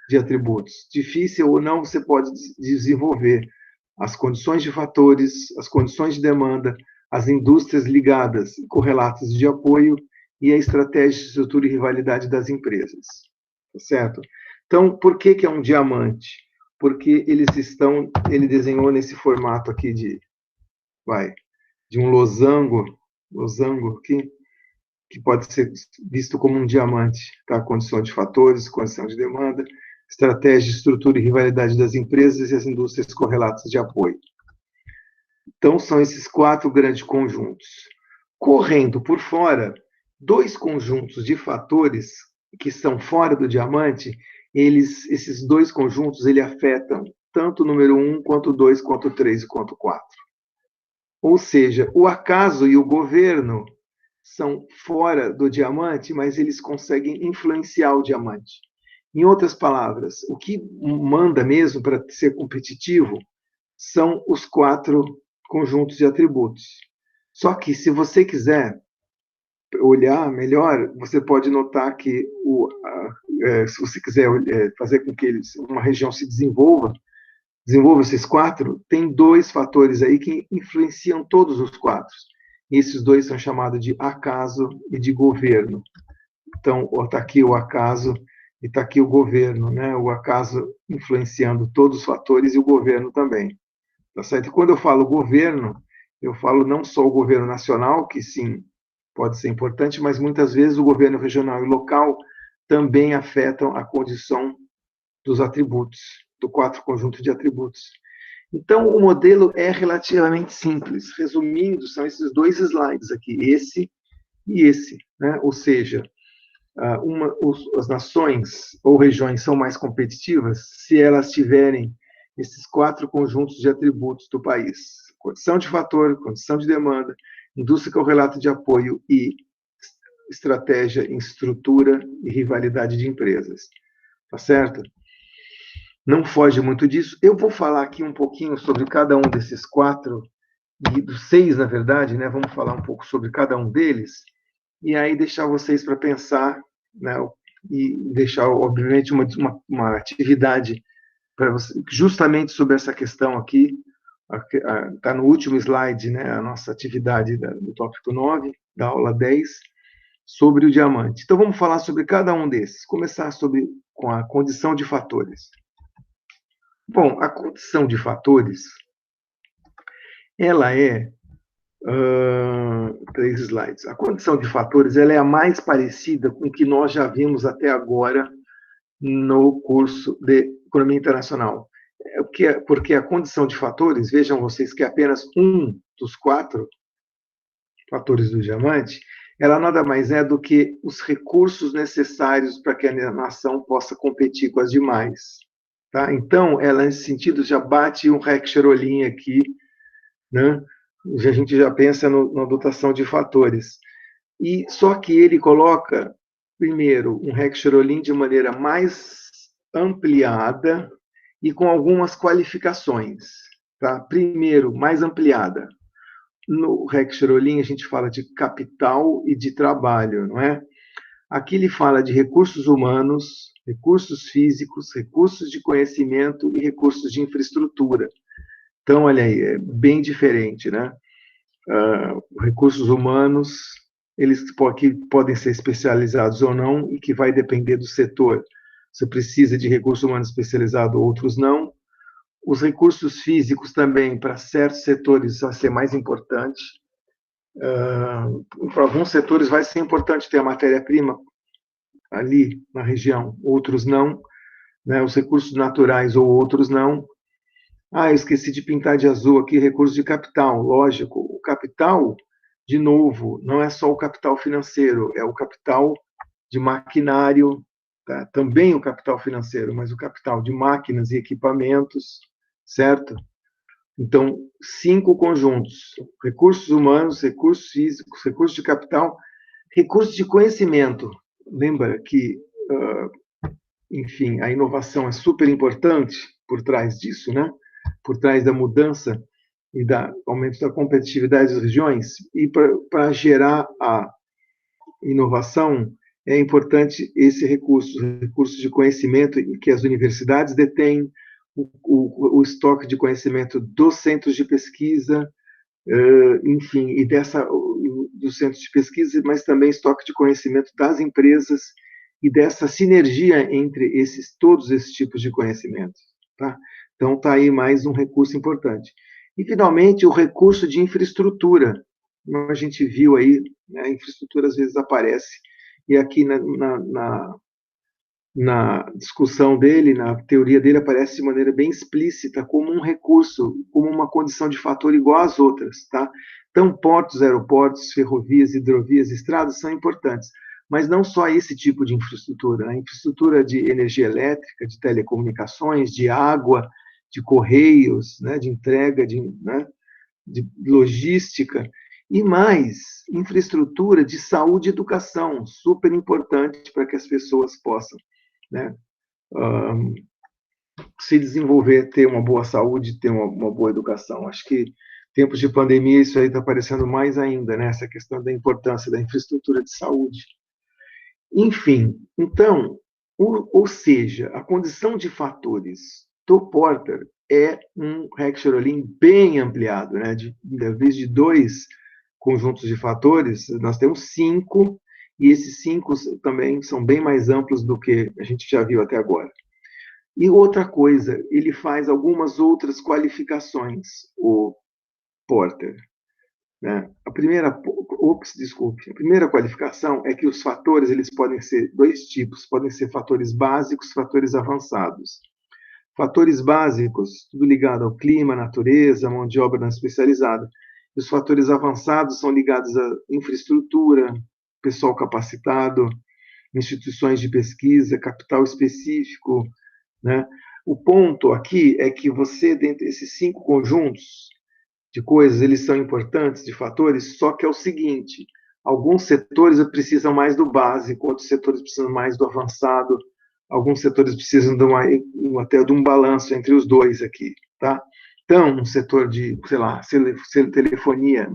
de atributos. Difícil ou não, você pode desenvolver as condições de fatores, as condições de demanda, as indústrias ligadas e correlatas de apoio e a estratégia, estrutura e rivalidade das empresas. Tá certo? Então, por que é um diamante? Porque ele desenhou nesse formato aqui de um losango aqui, que pode ser visto como um diamante, tá? Condição de fatores, condição de demanda, estratégia, estrutura e rivalidade das empresas e as indústrias correlatas de apoio. Então, são esses 4 grandes conjuntos. Correndo por fora, 2 conjuntos de fatores que são fora do diamante, esses 2 conjuntos, afetam tanto o número 1, quanto o 2, quanto o 3 e quanto o 4. Ou seja, o acaso e o governo são fora do diamante, mas eles conseguem influenciar o diamante. Em outras palavras, o que manda mesmo para ser competitivo são os 4 conjuntos de atributos. Só que, se você quiser olhar melhor, você pode notar que, se você quiser fazer com que uma região se desenvolva esses quatro, tem dois fatores aí que influenciam todos os quatro. E esses dois são chamados de acaso e de governo. Então, está aqui o acaso e está aqui o governo, né? O acaso influenciando todos os fatores e o governo também. Tá certo? E quando eu falo governo, eu falo não só o governo nacional, que sim, pode ser importante, mas muitas vezes o governo regional e local também afetam a condição dos atributos, do quatro conjuntos de atributos. Então, o modelo é relativamente simples. Resumindo, são esses dois slides aqui, esse e esse, né? Ou seja, as nações ou regiões são mais competitivas se elas tiverem esses quatro conjuntos de atributos do país: condição de fator, condição de demanda, indústria correlata de apoio e estratégia em estrutura e rivalidade de empresas. Tá certo? Não foge muito disso. Eu vou falar aqui um pouquinho sobre cada um desses quatro, e dos seis, na verdade, né? Vamos falar um pouco sobre cada um deles, e aí deixar vocês para pensar, né? E deixar, obviamente, uma atividade para você, justamente sobre essa questão aqui. Está no último slide, né? A nossa atividade do tópico 9, da aula 10, sobre o diamante. Então, vamos falar sobre cada um desses. Começar com a condição de fatores. Bom, a condição de fatores, ela é 3 slides. A condição de fatores, ela é a mais parecida com o que nós já vimos até agora no curso de Economia Internacional. Porque a condição de fatores, vejam vocês que é apenas um dos quatro fatores do diamante, ela nada mais é do que os recursos necessários para que a nação possa competir com as demais. Tá? Então, ela, nesse sentido, já bate um Heck-Cherolin aqui, né? A gente já pensa na dotação de fatores. E só que ele coloca, primeiro, um Heck-Cherolin de maneira mais ampliada e com algumas qualificações. Tá? Primeiro, mais ampliada. No Heck-Cherolin, a gente fala de capital e de trabalho, não é? Aqui ele fala de recursos humanos, recursos físicos, recursos de conhecimento e recursos de infraestrutura. Então, olha aí, é bem diferente, né? Recursos humanos, eles aqui podem ser especializados ou não, e que vai depender do setor. Você precisa de recurso humano especializado, outros não. Os recursos físicos também, para certos setores, vai ser mais importante. Para alguns setores vai ser importante ter a matéria-prima ali na região, outros não, né? Os recursos naturais ou outros não. Eu esqueci de pintar de azul aqui, recursos de capital, lógico. O capital, de novo, não é só o capital financeiro, é o capital de maquinário, tá? Também o capital financeiro, mas o capital de máquinas e equipamentos, certo? Então, 5 conjuntos: recursos humanos, recursos físicos, recursos de capital, recursos de conhecimento. Lembra que, enfim, a inovação é super importante por trás disso, né? Por trás da mudança e do aumento da competitividade das regiões. E para gerar a inovação, é importante esse recursos de conhecimento que as universidades detêm, o estoque de conhecimento dos centros de pesquisa, enfim, e dos centros de pesquisa, mas também estoque de conhecimento das empresas e dessa sinergia entre todos esses tipos de conhecimento. Tá? Então, está aí mais um recurso importante. E, finalmente, o recurso de infraestrutura. Como a gente viu aí, né, a infraestrutura às vezes aparece, e aqui na discussão dele, na teoria dele, aparece de maneira bem explícita como um recurso, como uma condição de fator igual às outras. Tá? Então, portos, aeroportos, ferrovias, hidrovias, estradas são importantes, mas não só esse tipo de infraestrutura. A infraestrutura de energia elétrica, de telecomunicações, de água, de correios, né, de entrega, né, de logística, e mais, infraestrutura de saúde e educação, super importante para que as pessoas possam, né, se desenvolver, ter uma boa saúde, ter uma boa educação. Acho que Tempos de pandemia, isso aí está aparecendo mais ainda, né? Essa questão da importância da infraestrutura de saúde. Enfim, então, ou seja, a condição de fatores do Porter é um Heck-Cherolin bem ampliado, né? Em vez de 2 conjuntos de fatores, nós temos 5, e esses 5 também são bem mais amplos do que a gente já viu até agora. E outra coisa, ele faz algumas outras qualificações, o Porter. Né? A primeira qualificação é que os fatores eles podem ser 2 tipos, podem ser fatores básicos, fatores avançados. Fatores básicos, tudo ligado ao clima, natureza, mão de obra não especializada. E os fatores avançados são ligados à infraestrutura, pessoal capacitado, instituições de pesquisa, capital específico. Né? O ponto aqui é que você, dentre esses 5 conjuntos de coisas, eles são importantes, de fatores, só que é o seguinte, alguns setores precisam mais do básico, outros setores precisam mais do avançado, alguns setores precisam até de um balanço entre os dois aqui, tá? Então, um setor de, sei lá, telefonia,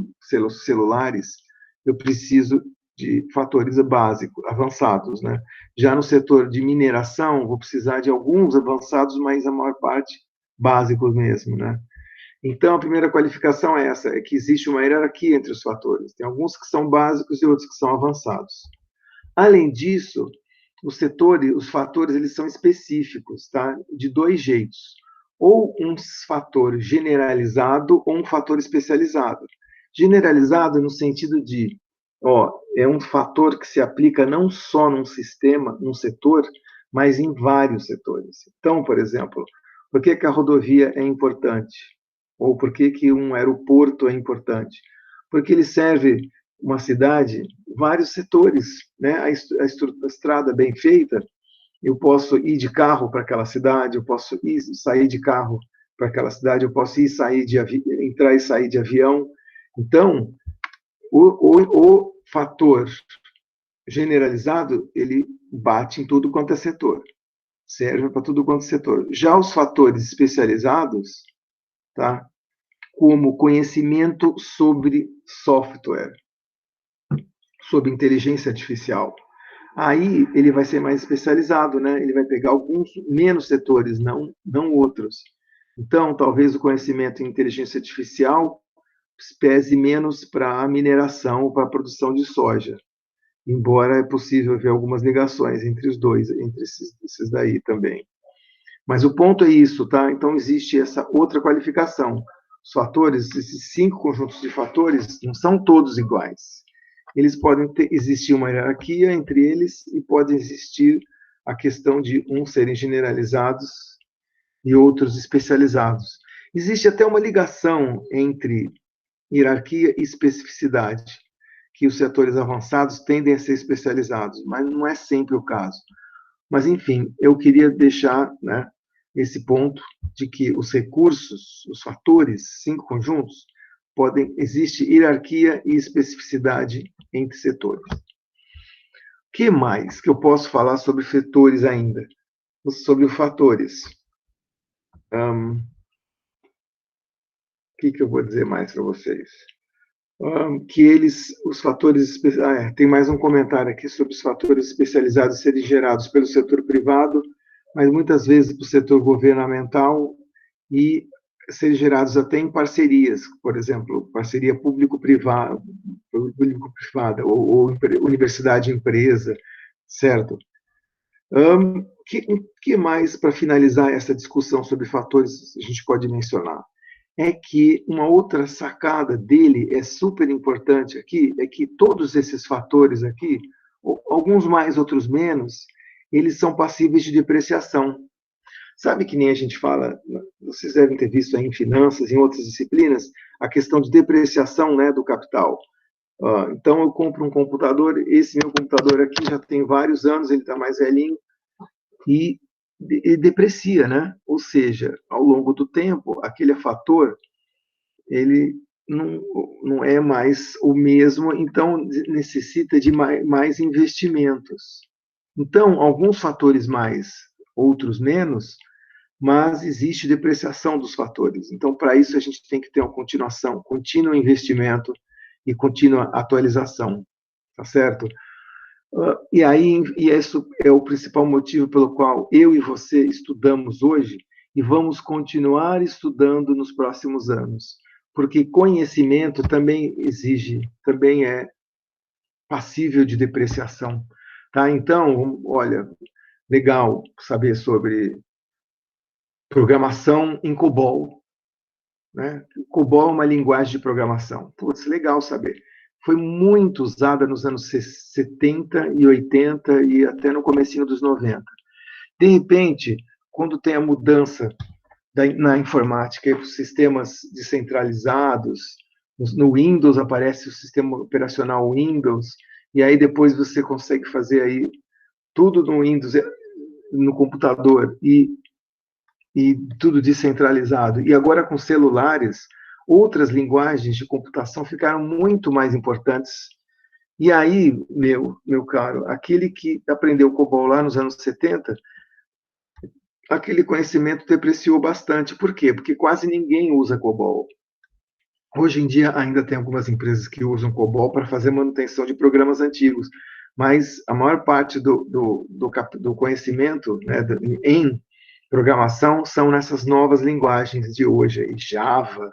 celulares, eu preciso de fatores básicos, avançados, né? Já no setor de mineração, vou precisar de alguns avançados, mas a maior parte básicos mesmo, né? Então, a primeira qualificação é essa, é que existe uma hierarquia entre os fatores. Tem alguns que são básicos e outros que são avançados. Além disso, os fatores, eles são específicos, tá? De 2 jeitos. Ou um fator generalizado ou um fator especializado. Generalizado no sentido de, é um fator que se aplica não só num sistema, num setor, mas em vários setores. Então, por exemplo, por que a rodovia é importante? Ou por que um aeroporto é importante? Porque ele serve uma cidade, vários setores, né? A estrada bem feita, eu posso ir de carro para aquela cidade, eu posso sair de carro para aquela cidade, eu posso entrar e sair de avião. Então, o fator generalizado, ele bate em tudo quanto é setor, serve para tudo quanto é setor. Já os fatores especializados, tá? Como conhecimento sobre software, sobre inteligência artificial. Aí ele vai ser mais especializado, né? Ele vai pegar alguns menos setores, não outros. Então, talvez o conhecimento em inteligência artificial pese menos para a mineração ou para a produção de soja, embora é possível ver algumas ligações entre os dois, entre esses daí também. Mas o ponto é isso, tá? Então, existe essa outra qualificação. Os fatores, esses 5 conjuntos de fatores, não são todos iguais. Eles podem existir uma hierarquia entre eles e pode existir a questão de uns serem generalizados e outros especializados. Existe até uma ligação entre hierarquia e especificidade, que os setores avançados tendem a ser especializados, mas não é sempre o caso. Mas, enfim, eu queria deixar, né, esse ponto de que os recursos, os fatores, 5 conjuntos, existe hierarquia e especificidade entre setores. O que mais que eu posso falar sobre setores ainda? Sobre os fatores. O que eu vou dizer mais para vocês? Os fatores, tem mais um comentário aqui sobre os fatores especializados serem gerados pelo setor privado, mas muitas vezes para o setor governamental e serem gerados até em parcerias, por exemplo, parceria público-privada ou universidade-empresa, certo? Que mais, para finalizar essa discussão sobre fatores, a gente pode mencionar? É que uma outra sacada dele é super importante aqui, é que todos esses fatores aqui, alguns mais, outros menos, eles são passíveis de depreciação. Sabe que nem a gente fala, vocês devem ter visto aí em finanças, em outras disciplinas, a questão de depreciação, né, do capital. Então, eu compro um computador, esse meu computador aqui já tem vários anos, ele está mais velhinho, e deprecia, né? Ou seja, ao longo do tempo, aquele fator, ele não é mais o mesmo, então necessita de mais investimentos. Então, alguns fatores mais, outros menos, mas existe depreciação dos fatores. Então, para isso, a gente tem que ter uma continuação, contínuo investimento e contínua atualização, tá certo? E aí, e isso é o principal motivo pelo qual eu e você estudamos hoje e vamos continuar estudando nos próximos anos, porque conhecimento também exige, também é passível de depreciação, tá? Então, olha, legal saber sobre programação em COBOL, né? COBOL é uma linguagem de programação. Putz, legal saber. Foi muito usada nos anos 70 e 80 e até no comecinho dos 90. De repente, quando tem a mudança na informática, os sistemas descentralizados, no Windows aparece o sistema operacional Windows, e aí depois você consegue fazer aí tudo no Windows, no computador, e tudo descentralizado. E agora com celulares, outras linguagens de computação ficaram muito mais importantes. E aí, meu caro, aquele que aprendeu COBOL lá nos anos 70, aquele conhecimento depreciou bastante. Por quê? Porque quase ninguém usa COBOL. Hoje em dia, ainda tem algumas empresas que usam COBOL para fazer manutenção de programas antigos, mas a maior parte do conhecimento, né, em programação são nessas novas linguagens de hoje, Java,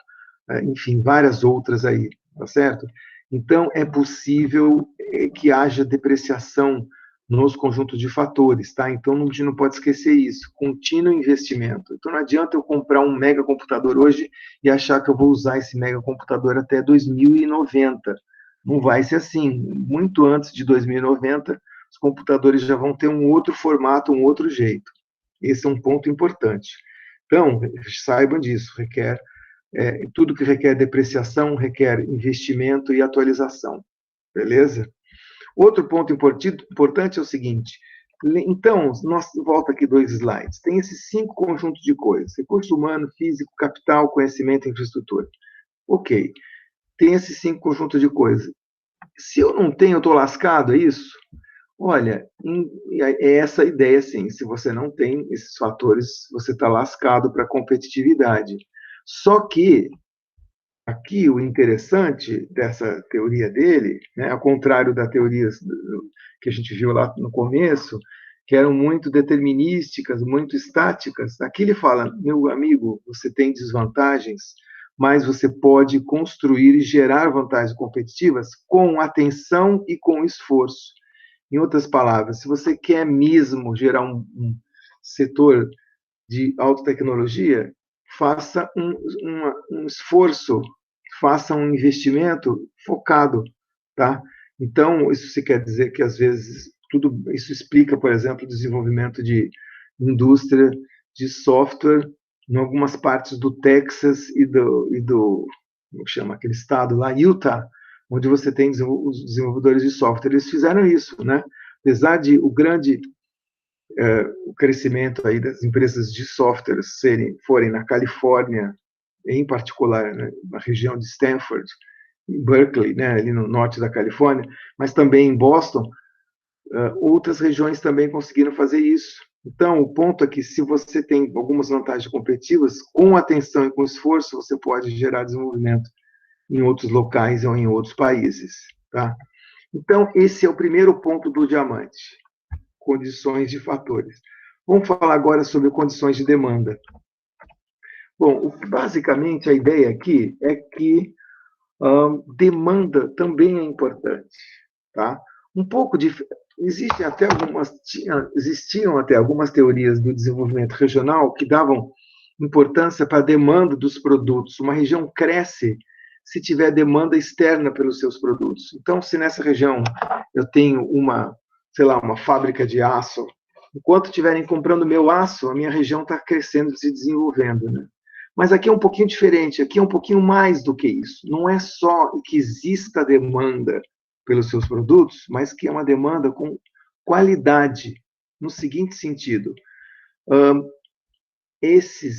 enfim, várias outras aí, tá certo? Então, é possível que haja depreciação nos conjuntos de fatores, tá? Então, a gente não pode esquecer isso, contínuo investimento. Então, não adianta eu comprar um mega computador hoje e achar que eu vou usar esse mega computador até 2090. Não vai ser assim. Muito antes de 2090, os computadores já vão ter um outro formato, um outro jeito. Esse é um ponto importante. Então, saibam disso, tudo que requer depreciação requer investimento e atualização, beleza? Outro ponto importante é o seguinte, então, volta aqui 2 slides, tem esses 5 conjuntos de coisas, recurso humano, físico, capital, conhecimento e infraestrutura. Ok, tem esses 5 conjuntos de coisas. Se eu não tenho, eu estou lascado, é isso? Olha, é essa a ideia, sim. Se você não tem esses fatores, você está lascado para a competitividade. Só que, aqui, o interessante dessa teoria dele, né, ao contrário da teoria que a gente viu lá no começo, que eram muito determinísticas, muito estáticas, aqui ele fala, meu amigo, você tem desvantagens, mas você pode construir e gerar vantagens competitivas com atenção e com esforço. Em outras palavras, se você quer mesmo gerar um setor de alta tecnologia, faça um esforço, faça um investimento focado, tá? Então, isso se quer dizer que, às vezes, tudo isso explica, por exemplo, o desenvolvimento de indústria de software em algumas partes do Texas e como chama aquele estado lá, Utah, onde você tem os desenvolvedores de software. Eles fizeram isso, né? Apesar de o crescimento aí das empresas de software forem na Califórnia, em particular, né, na região de Stanford, em Berkeley, né, ali no norte da Califórnia, mas também em Boston, outras regiões também conseguiram fazer isso. Então, o ponto é que, se você tem algumas vantagens competitivas, com atenção e com esforço, você pode gerar desenvolvimento em outros locais ou em outros países, tá? Então, esse é o primeiro ponto do diamante, condições de fatores. Vamos falar agora sobre condições de demanda. Bom, basicamente a ideia aqui é que demanda também é importante, tá? Existiam até algumas teorias do desenvolvimento regional que davam importância para a demanda dos produtos. Uma região cresce se tiver demanda externa pelos seus produtos. Então, se nessa região eu tenho sei lá, uma fábrica de aço, enquanto estiverem comprando meu aço, a minha região está crescendo, se desenvolvendo, né? Mas aqui é um pouquinho diferente, aqui é um pouquinho mais do que isso. Não é só que exista demanda pelos seus produtos, mas que é uma demanda com qualidade, no seguinte sentido. Esse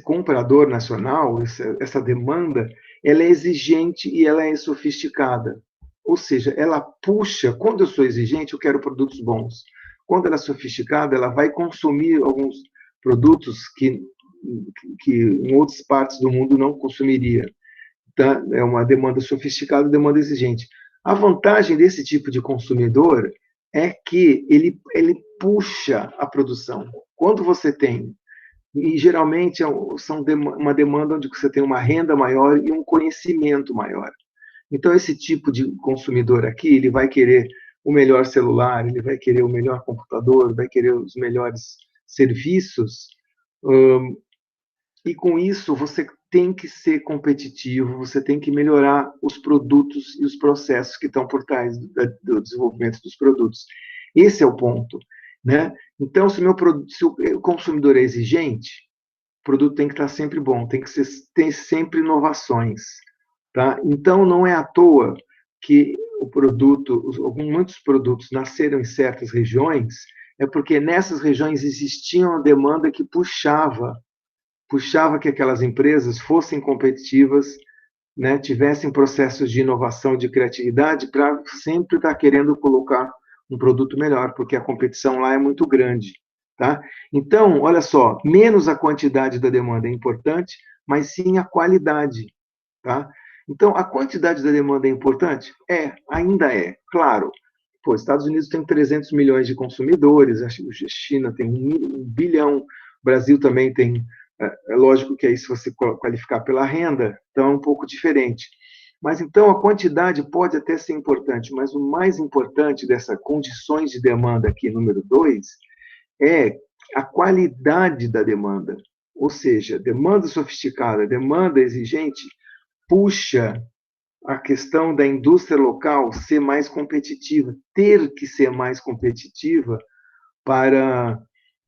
comprador nacional, essa demanda, ela é exigente e ela é sofisticada. Ou seja, ela puxa, quando eu sou exigente, eu quero produtos bons. quando ela é sofisticada, ela vai consumir alguns produtos que em outras partes do mundo não consumiria. Tá? É uma demanda sofisticada, demanda exigente. A vantagem desse tipo de consumidor é que ele puxa a produção. Quando você tem, e geralmente são uma demanda onde você tem uma renda maior e um conhecimento maior. Então, esse tipo de consumidor aqui, ele vai querer o melhor celular, ele vai querer o melhor computador, vai querer os melhores serviços, e com isso você tem que ser competitivo, você tem que melhorar os produtos e os processos que estão por trás do desenvolvimento dos produtos. Esse é o ponto, né? Então, se o consumidor é exigente, o produto tem que estar sempre bom, tem sempre inovações, tá? Então, não é à toa que muitos produtos nasceram em certas regiões, é porque nessas regiões existia uma demanda que puxava que aquelas empresas fossem competitivas, né, tivessem processos de inovação, de criatividade, para sempre estar querendo colocar um produto melhor, porque a competição lá é muito grande. Tá? Então, olha só, menos a quantidade da demanda é importante, mas sim a qualidade. Tá? Então, a quantidade da demanda é importante? Ainda é, claro. Pô, Estados Unidos tem 300 milhões de consumidores, a China tem 1 bilhão, o Brasil também tem. É lógico que aí, se você qualificar pela renda, então é um pouco diferente. Mas então a quantidade pode até ser importante, mas o mais importante dessas condições de demanda aqui, número 2, é a qualidade da demanda. Ou seja, demanda sofisticada, demanda exigente, puxa a questão da indústria local ser mais competitiva, ter que ser mais competitiva para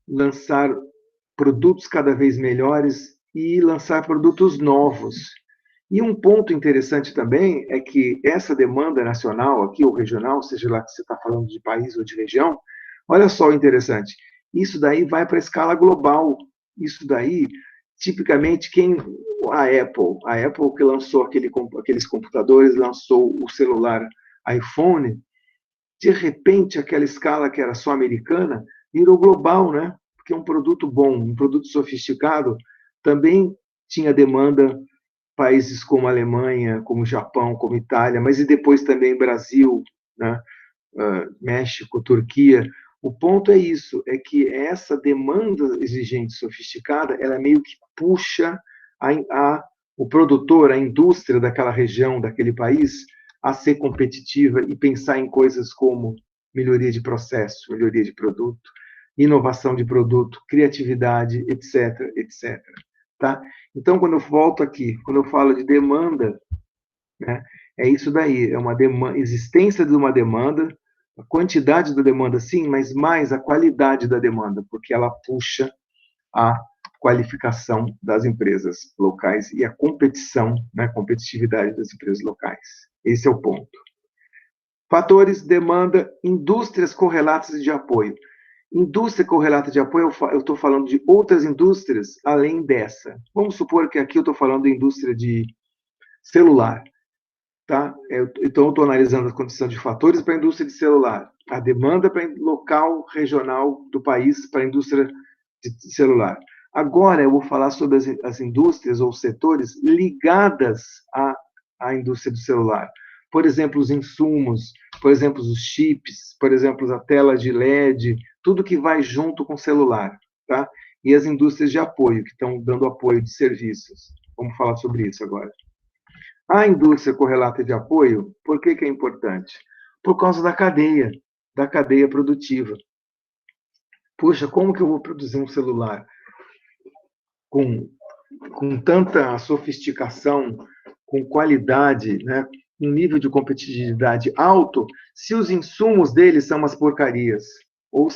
lançar produtos cada vez melhores e lançar produtos novos. E um ponto interessante também é que essa demanda nacional aqui, ou regional, seja lá que você está falando de país ou de região, olha só o interessante, isso daí vai para a escala global. Isso daí, tipicamente, a Apple que lançou aqueles computadores, lançou o celular iPhone, de repente aquela escala que era só americana virou global, né? Porque um produto bom, um produto sofisticado, também tinha demanda países como a Alemanha, como o Japão, como a Itália, mas e depois também Brasil, né? México, Turquia. O ponto é isso, é que essa demanda exigente, sofisticada, ela meio que puxa o produtor, a indústria daquela região, daquele país, a ser competitiva e pensar em coisas como melhoria de processo, melhoria de produto, inovação de produto, criatividade, etc, etc. Tá? Então, quando eu volto aqui, quando eu falo de demanda, né, é isso daí, é uma existência de uma demanda, a quantidade da demanda, sim, mas mais a qualidade da demanda, porque ela puxa a qualificação das empresas locais e a competição, né, a competitividade das empresas locais. Esse é o ponto. Fatores, demanda, indústrias correlatas de apoio. Indústria correlata de apoio, eu estou falando de outras indústrias além dessa. Vamos supor que aqui eu estou falando de indústria de celular. Tá? Então, eu estou analisando a condição de fatores para a indústria de celular, a demanda para local, regional do país para a indústria de celular. Agora, eu vou falar sobre as indústrias ou setores ligadas à indústria do celular. Por exemplo, os insumos, por exemplo, os chips, por exemplo, a tela de LED, tudo que vai junto com o celular. Tá? E as indústrias de apoio, que estão dando apoio de serviços. Vamos falar sobre isso agora. A indústria correlata de apoio, por que é importante? Por causa da cadeia produtiva. Puxa, como que eu vou produzir um celular com tanta sofisticação, com qualidade, né, um nível de competitividade alto, se os insumos deles são umas porcarias, ou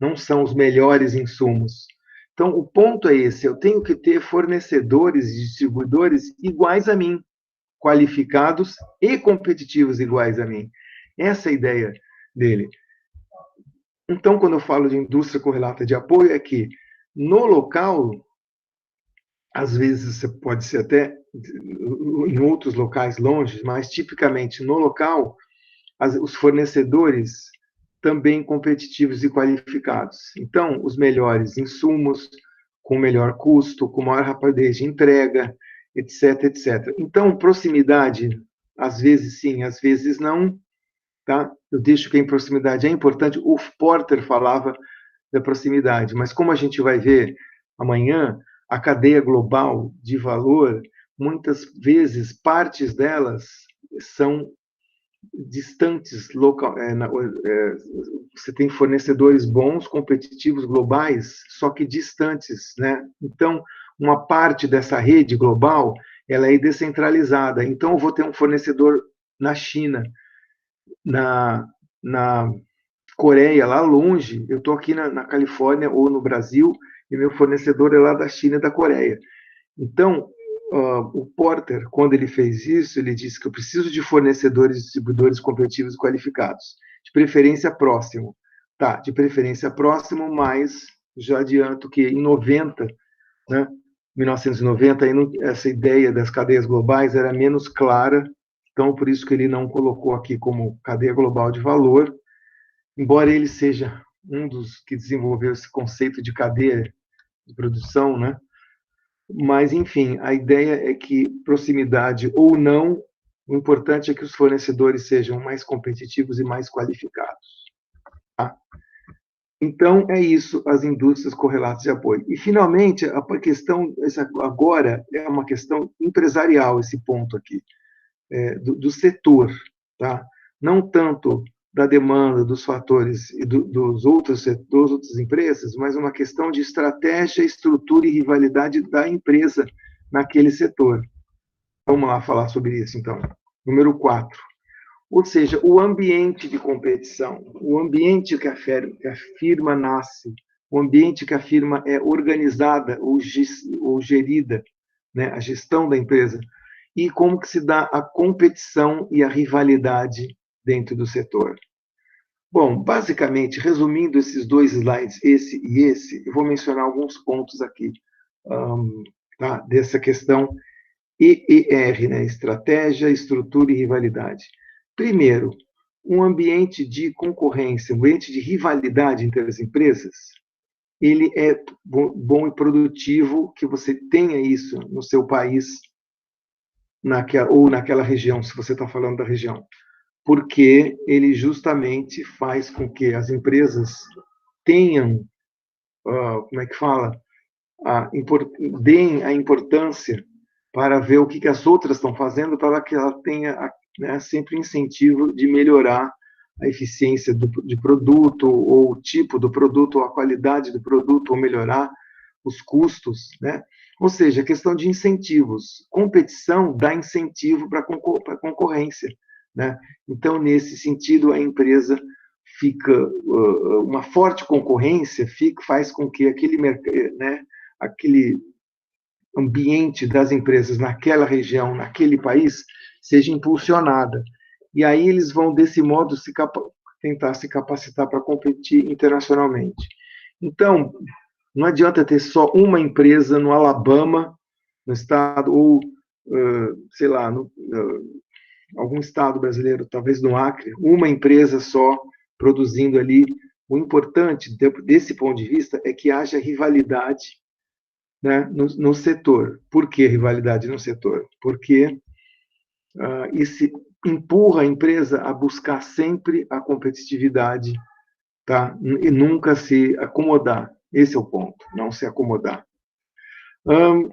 não são os melhores insumos? Então, o ponto é esse, eu tenho que ter fornecedores e distribuidores iguais a mim, qualificados e competitivos iguais a mim. Essa é a ideia dele. Então, quando eu falo de indústria correlata de apoio, é que no local, às vezes você pode ser até em outros locais longe, mas tipicamente no local, os fornecedores também competitivos e qualificados. Então, os melhores insumos, com melhor custo, com maior rapidez de entrega, etc, etc. Então, proximidade, às vezes sim, às vezes não, tá? Eu deixo que a proximidade é importante. O Porter falava da proximidade, mas como a gente vai ver amanhã, a cadeia global de valor, muitas vezes, partes delas são distantes local, você tem fornecedores bons, competitivos, globais, só que distantes, né? Então, uma parte dessa rede global, ela é descentralizada. Então, eu vou ter um fornecedor na China, na Coreia, lá longe, eu estou aqui na Califórnia ou no Brasil, e meu fornecedor é lá da China e da Coreia. Então, o Porter, quando ele fez isso, ele disse que eu preciso de fornecedores e distribuidores competitivos e qualificados, de preferência próximo. Tá, de preferência próximo, mas já adianto que em 90, né, 1990, essa ideia das cadeias globais era menos clara, então por isso que ele não colocou aqui como cadeia global de valor, embora ele seja um dos que desenvolveu esse conceito de cadeia de produção, né? Mas, enfim, a ideia é que proximidade ou não, o importante é que os fornecedores sejam mais competitivos e mais qualificados. Tá? Então, é isso, as indústrias correlatas de apoio. E, finalmente, a questão, agora, é uma questão empresarial, esse ponto aqui, do setor, tá? Não tanto da demanda, dos fatores e das outras empresas, mas uma questão de estratégia, estrutura e rivalidade da empresa naquele setor. Vamos lá falar sobre isso, então. Número 4. Ou seja, o ambiente de competição, o ambiente que a firma nasce, o ambiente que a firma é organizada ou gerida, né, a gestão da empresa, e como que se dá a competição e a rivalidade dentro do setor. Bom, basicamente, resumindo esses dois slides, esse e esse, eu vou mencionar alguns pontos aqui tá, dessa questão EER, né, estratégia, estrutura e rivalidade. Primeiro, um ambiente de concorrência, um ambiente de rivalidade entre as empresas, ele é bom e produtivo que você tenha isso no seu país, ou naquela região, se você está falando da região, porque ele justamente faz com que as empresas tenham, como é que fala, deem a importância para ver o que as outras estão fazendo, para que ela tenha, né, sempre incentivo de melhorar a eficiência de produto, ou o tipo do produto, ou a qualidade do produto, ou melhorar os custos, né? Ou seja, questão de incentivos. Competição dá incentivo para a concorrência, né? Então, nesse sentido, a empresa fica, uma forte concorrência faz com que aquele ambiente das empresas naquela região, naquele país, seja impulsionada. E aí eles vão, desse modo, tentar se capacitar para competir internacionalmente. Então, não adianta ter só uma empresa no Alabama, no estado, ou, sei lá, algum estado brasileiro, talvez no Acre, uma empresa só produzindo ali. O importante, desse ponto de vista, é que haja rivalidade, né, no setor. Por que rivalidade no setor? Porque isso empurra a empresa a buscar sempre a competitividade, tá? E nunca se acomodar. Esse é o ponto, não se acomodar.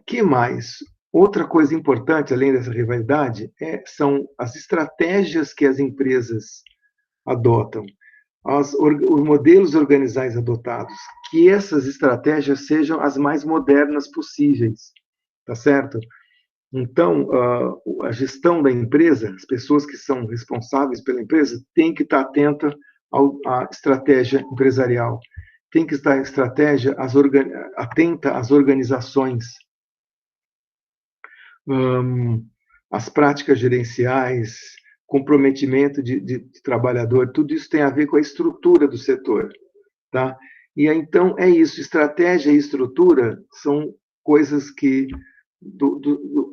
Que mais? Outra coisa importante, além dessa rivalidade, são as estratégias que as empresas adotam, os modelos organizacionais adotados, que essas estratégias sejam as mais modernas possíveis, tá certo? Então, a gestão da empresa, as pessoas que são responsáveis pela empresa, têm que estar atenta à estratégia empresarial, tem que estar atenta às organizações, às práticas gerenciais, comprometimento de trabalhador, tudo isso tem a ver com a estrutura do setor, tá? E então é isso, estratégia e estrutura são coisas que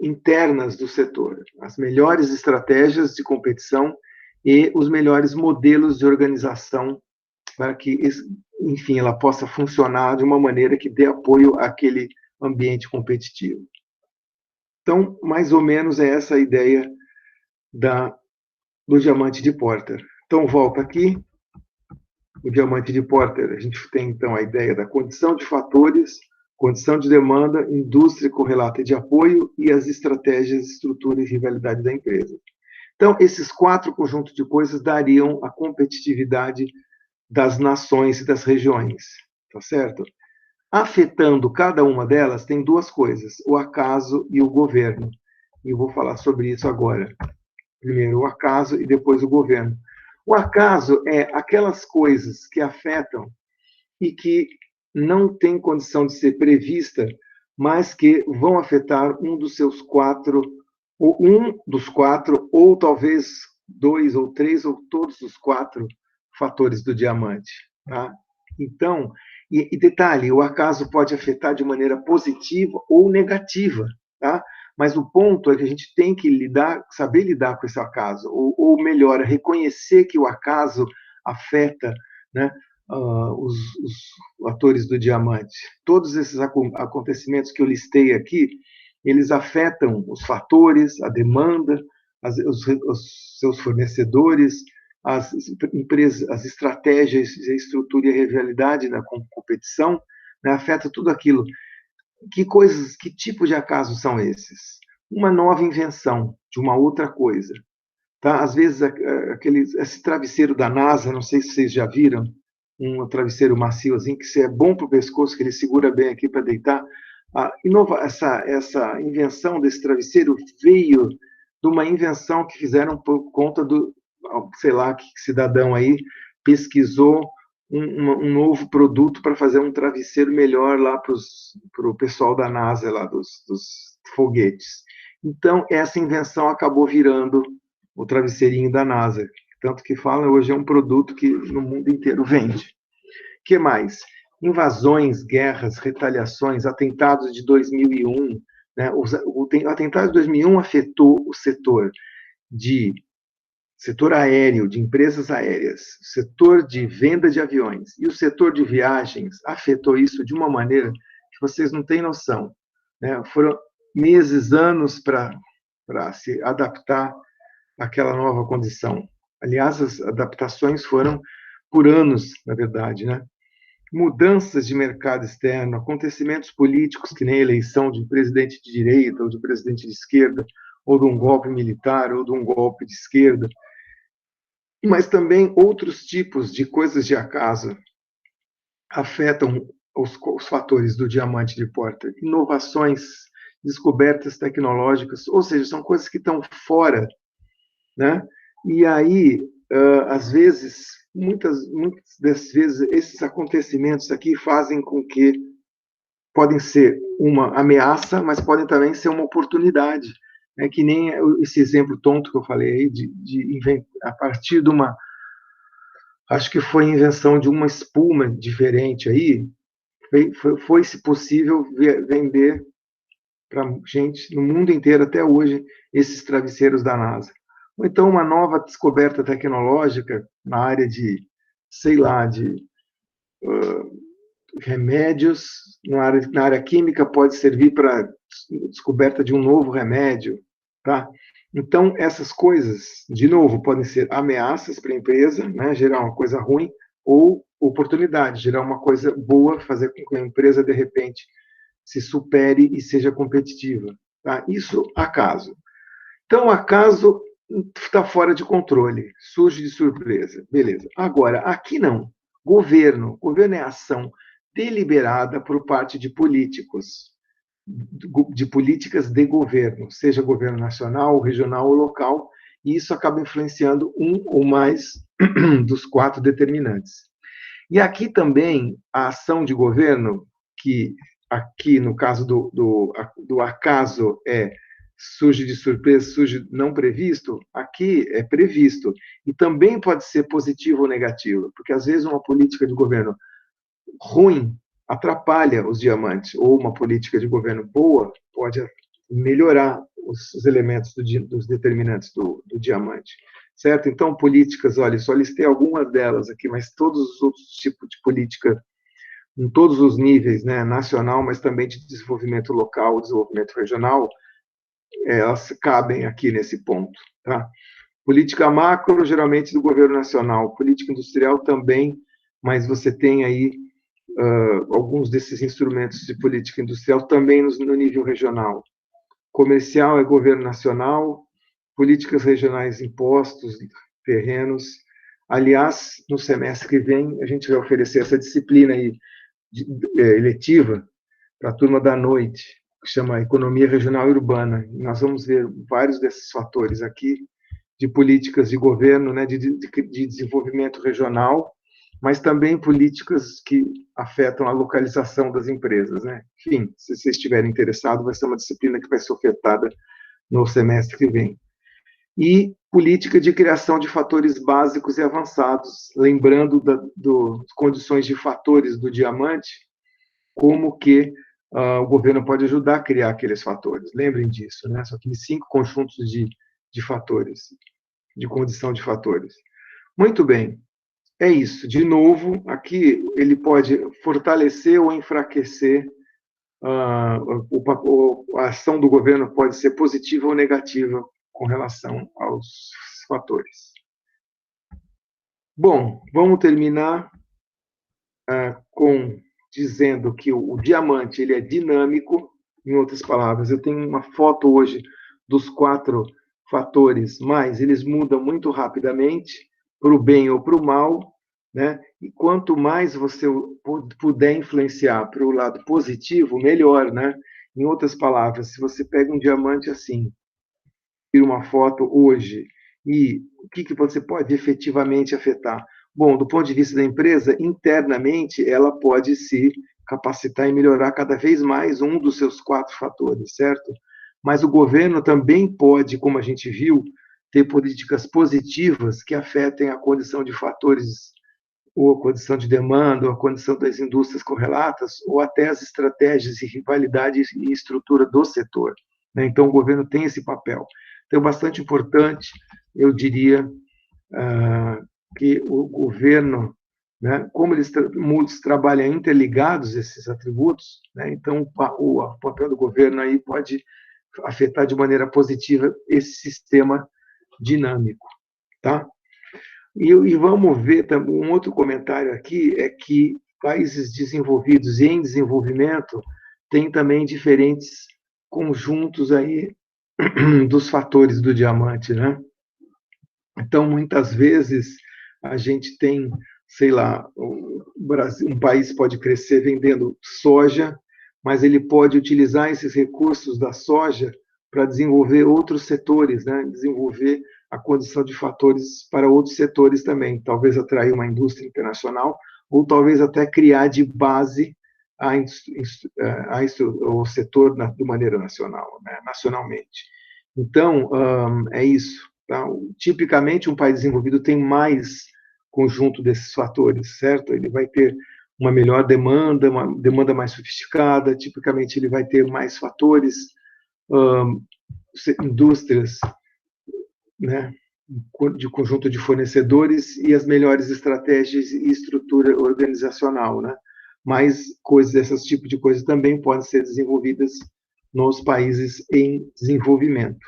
internas do setor, as melhores estratégias de competição e os melhores modelos de organização para que, enfim, ela possa funcionar de uma maneira que dê apoio àquele ambiente competitivo. Então, mais ou menos é essa a ideia do diamante de Porter. Então, volta aqui. O diamante de Porter, a gente tem, então, a ideia da condição de fatores, condição de demanda, indústria correlata de apoio e as estratégias, estrutura e rivalidade da empresa. Então, esses 4 conjuntos de coisas dariam a competitividade das nações e das regiões, tá certo? Afetando cada uma delas, tem 2 coisas, o acaso e o governo. E eu vou falar sobre isso agora. Primeiro o acaso e depois o governo. O acaso é aquelas coisas que afetam e que não tem condição de ser prevista, mas que vão afetar um dos 4, ou talvez 2 ou 3, ou todos os 4 fatores do diamante. Tá? Então, e detalhe, o acaso pode afetar de maneira positiva ou negativa, tá? Mas o ponto é que a gente tem que saber lidar com esse acaso, ou melhor, reconhecer que o acaso afeta, né, os atores do diamante. Todos esses acontecimentos que eu listei aqui, eles afetam os fatores, a demanda, os seus fornecedores, as empresas, as estratégias, a estrutura e a rivalidade na competição, né, afeta tudo aquilo. Que tipo de acasos são esses? Uma nova invenção de uma outra coisa. Tá? Às vezes, esse travesseiro da NASA, não sei se vocês já viram, um travesseiro macio assim, que é bom para o pescoço, que ele segura bem aqui para deitar. Essa invenção desse travesseiro veio de uma invenção que fizeram por conta do, sei lá, que cidadão aí pesquisou um novo produto para fazer um travesseiro melhor lá para o pessoal da NASA, lá dos foguetes. Então, essa invenção acabou virando o travesseirinho da NASA. Tanto que fala, hoje é um produto que no mundo inteiro vende. O que mais? Invasões, guerras, retaliações, atentados de 2001. Né? O atentado de 2001 afetou o setor aéreo, de empresas aéreas, setor de venda de aviões e o setor de viagens afetou isso de uma maneira que vocês não têm noção. Né? Foram meses, anos para se adaptar àquela nova condição. Aliás, as adaptações foram por anos, na verdade, né? Mudanças de mercado externo, acontecimentos políticos, que nem a eleição de um presidente de direita ou de um presidente de esquerda, ou de um golpe militar, ou de um golpe de esquerda, mas também outros tipos de coisas de acaso afetam os fatores do diamante de Porter. Inovações, descobertas tecnológicas, ou seja, são coisas que estão fora, né? E aí, às vezes, muitas das vezes, esses acontecimentos aqui fazem com que podem ser uma ameaça, mas podem também ser uma oportunidade. É que nem esse exemplo tonto que eu falei aí, a partir de uma. Acho que foi a invenção de uma espuma diferente aí, foi-se possível vender para gente no mundo inteiro até hoje esses travesseiros da NASA. Ou então uma nova descoberta tecnológica na área de, sei lá, de remédios, na área química pode servir para descoberta de um novo remédio, tá? Então, essas coisas, de novo, podem ser ameaças para a empresa, né, gerar uma coisa ruim, ou oportunidade, gerar uma coisa boa, fazer com que a empresa, de repente, se supere e seja competitiva. Tá? Isso, acaso. Então, acaso está fora de controle, surge de surpresa. Beleza. Agora, aqui não. Governo. Governo é ação deliberada por parte de políticos, de políticas de governo, seja governo nacional, regional ou local, e isso acaba influenciando um ou mais dos 4 determinantes. E aqui também a ação de governo, que aqui no caso do acaso surge de surpresa, surge não previsto, aqui é previsto. E também pode ser positivo ou negativo, porque às vezes uma política de governo ruim atrapalha os diamantes, ou uma política de governo boa pode melhorar os elementos dos determinantes do diamante. certo? Então, políticas, olha, só listei algumas delas aqui, mas todos os outros tipos de política, em todos os níveis, né, nacional, mas também de desenvolvimento local, desenvolvimento regional, elas cabem aqui nesse ponto, tá? Política macro, geralmente do governo nacional, política industrial também, mas você tem aí alguns desses instrumentos de política industrial também no nível regional. Comercial é governo nacional, políticas regionais, impostos, terrenos. Aliás, no semestre que vem, a gente vai oferecer essa disciplina aí eletiva para a turma da noite, que chama Economia Regional e Urbana. E nós vamos ver vários desses fatores aqui, de políticas de governo, né, de desenvolvimento regional, mas também políticas que afetam a localização das empresas, né? Enfim, se vocês estiverem interessados, vai ser uma disciplina que vai ser ofertada no semestre que vem. E política de criação de fatores básicos e avançados, lembrando das condições de fatores do diamante, como que o governo pode ajudar a criar aqueles fatores. Lembrem disso, né? São aqueles 5 conjuntos de fatores, de condição de fatores. Muito bem. É isso. De novo, aqui ele pode fortalecer ou enfraquecer, a ação do governo pode ser positiva ou negativa com relação aos fatores. Bom, vamos terminar dizendo que o diamante ele é dinâmico, em outras palavras. Eu tenho uma foto hoje dos 4 fatores, mas eles mudam muito rapidamente, para o bem ou para o mal, né? E quanto mais você puder influenciar para o lado positivo, melhor, né? Em outras palavras, se você pega um diamante assim, tira uma foto hoje, e o que você pode efetivamente afetar? Bom, do ponto de vista da empresa, internamente, ela pode se capacitar e melhorar cada vez mais um dos seus 4 fatores, certo? Mas o governo também pode, como a gente viu, ter políticas positivas que afetem a condição de fatores, ou a condição de demanda, ou a condição das indústrias correlatas, ou até as estratégias de rivalidade e estrutura do setor. Então, o governo tem esse papel. Então, é bastante importante, eu diria, que o governo, né, como muitos trabalham interligados, esses atributos, né, então o papel do governo aí pode afetar de maneira positiva esse sistema dinâmico, tá? E vamos ver também, um outro comentário aqui é que países desenvolvidos e em desenvolvimento têm também diferentes conjuntos aí dos fatores do diamante, né? Então, muitas vezes, a gente tem, sei lá, um país pode crescer vendendo soja, mas ele pode utilizar esses recursos da soja para desenvolver outros setores, né? Desenvolver a condição de fatores para outros setores também, talvez atrair uma indústria internacional, ou talvez até criar de base o setor de maneira nacional, né? Nacionalmente. Então, é isso. Tá? Tipicamente, um país desenvolvido tem mais conjunto desses fatores, certo? Ele vai ter uma melhor demanda, uma demanda mais sofisticada, tipicamente ele vai ter mais fatores, indústrias, né, de conjunto de fornecedores e as melhores estratégias e estrutura organizacional, né? Mas esse tipo de coisa também podem ser desenvolvidas nos países em desenvolvimento.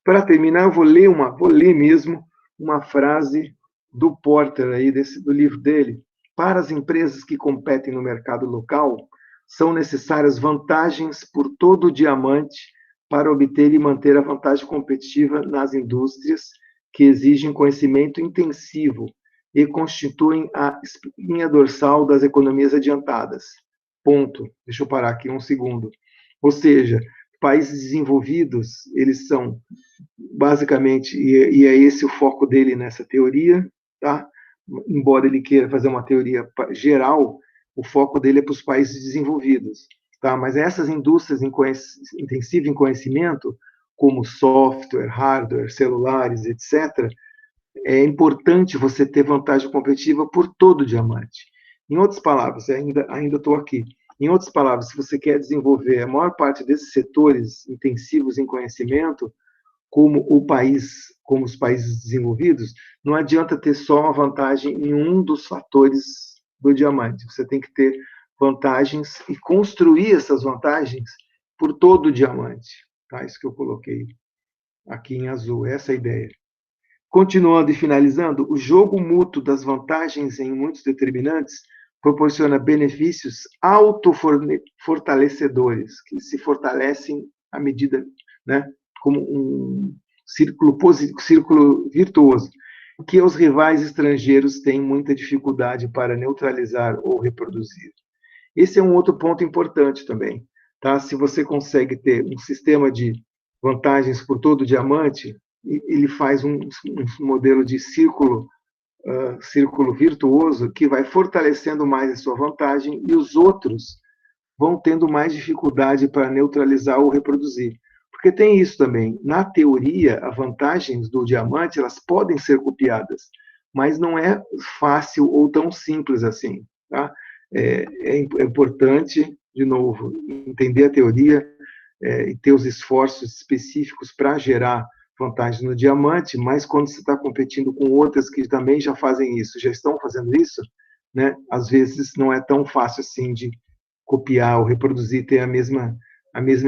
Para terminar, eu vou ler mesmo uma frase do Porter aí do livro dele. Para as empresas que competem no mercado local, são necessárias vantagens por todo o diamante para obter e manter a vantagem competitiva nas indústrias que exigem conhecimento intensivo e constituem a espinha dorsal das economias adiantadas. Ponto. Deixa eu parar aqui um segundo. Ou seja, países desenvolvidos, eles são basicamente, e é esse o foco dele nessa teoria, tá? Embora ele queira fazer uma teoria geral, o foco dele é para os países desenvolvidos, tá? Mas essas indústrias intensivas em conhecimento, como software, hardware, celulares, etc., é importante você ter vantagem competitiva por todo o diamante. Em outras palavras, ainda estou aqui. Em outras palavras, se você quer desenvolver a maior parte desses setores intensivos em conhecimento, como como os países desenvolvidos, não adianta ter só uma vantagem em um dos fatores do diamante. Você tem que ter vantagens e construir essas vantagens por todo o diamante. Tá? Isso que eu coloquei aqui em azul, essa é a ideia. Continuando e finalizando, o jogo mútuo das vantagens em muitos determinantes proporciona benefícios autofortalecedores, que se fortalecem à medida, né, como um círculo virtuoso, que os rivais estrangeiros têm muita dificuldade para neutralizar ou reproduzir. Esse é um outro ponto importante também. Tá? Se você consegue ter um sistema de vantagens por todo o diamante, ele faz um modelo de círculo virtuoso que vai fortalecendo mais a sua vantagem e os outros vão tendo mais dificuldade para neutralizar ou reproduzir. Porque tem isso também. Na teoria, as vantagens do diamante elas podem ser copiadas, mas não é fácil ou tão simples assim. Tá? É importante, de novo, entender a teoria e ter os esforços específicos para gerar vantagem no diamante, mas quando você está competindo com outras que também já fazem isso, já estão fazendo isso, né, às vezes não é tão fácil assim de copiar ou reproduzir, ter a mesma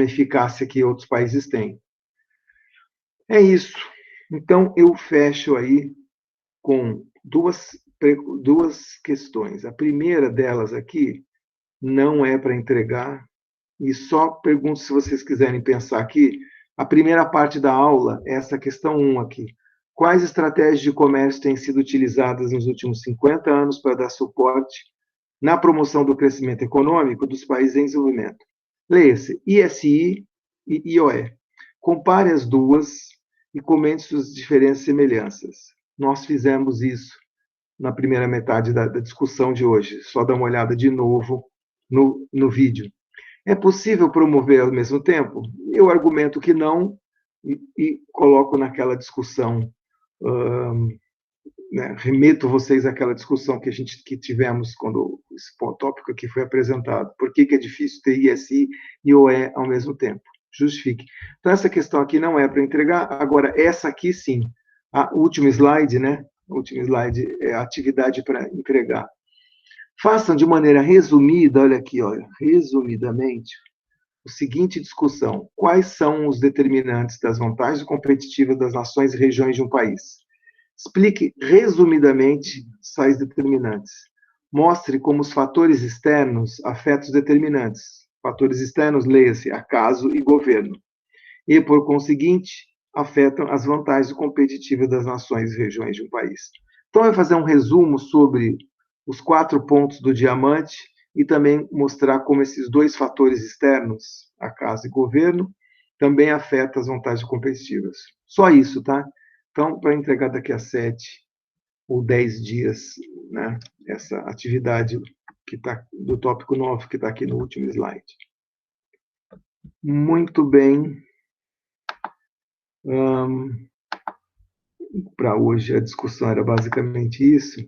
eficácia que outros países têm. É isso. Então, eu fecho aí com duas questões. A primeira delas aqui não é para entregar, e só pergunto se vocês quiserem pensar aqui, a primeira parte da aula é essa questão 1 aqui. Quais estratégias de comércio têm sido utilizadas nos últimos 50 anos para dar suporte na promoção do crescimento econômico dos países em desenvolvimento? Leia-se ISI e IOE. Compare as duas e comente suas diferenças e semelhanças. Nós fizemos isso na primeira metade da discussão de hoje. Só dá uma olhada de novo no vídeo. É possível promover ao mesmo tempo? Eu argumento que não e coloco naquela discussão, né, remeto vocês àquela discussão que tivemos quando esse tópico aqui foi apresentado. Por que é difícil ter ISI e OE ao mesmo tempo? Justifique. Então, essa questão aqui não é para entregar. Agora, essa aqui, sim. O último slide, né? O último slide é a atividade para entregar. Façam de maneira resumida, olha aqui, olha, resumidamente, a seguinte discussão: quais são os determinantes das vantagens competitivas das nações e regiões de um país? Explique resumidamente tais determinantes. Mostre como os fatores externos afetam os determinantes. Fatores externos, leia-se, acaso e governo. E, por conseguinte, afetam as vantagens competitivas das nações e regiões de um país. Então, vai fazer um resumo sobre os 4 pontos do diamante e também mostrar como esses 2 fatores externos, acaso e governo, também afetam as vantagens competitivas. Só isso, tá? Então, para entregar daqui a 7 ou 10 dias, né, essa atividade que está do tópico 9, que está aqui no último slide. Muito bem. Para hoje, a discussão era basicamente isso.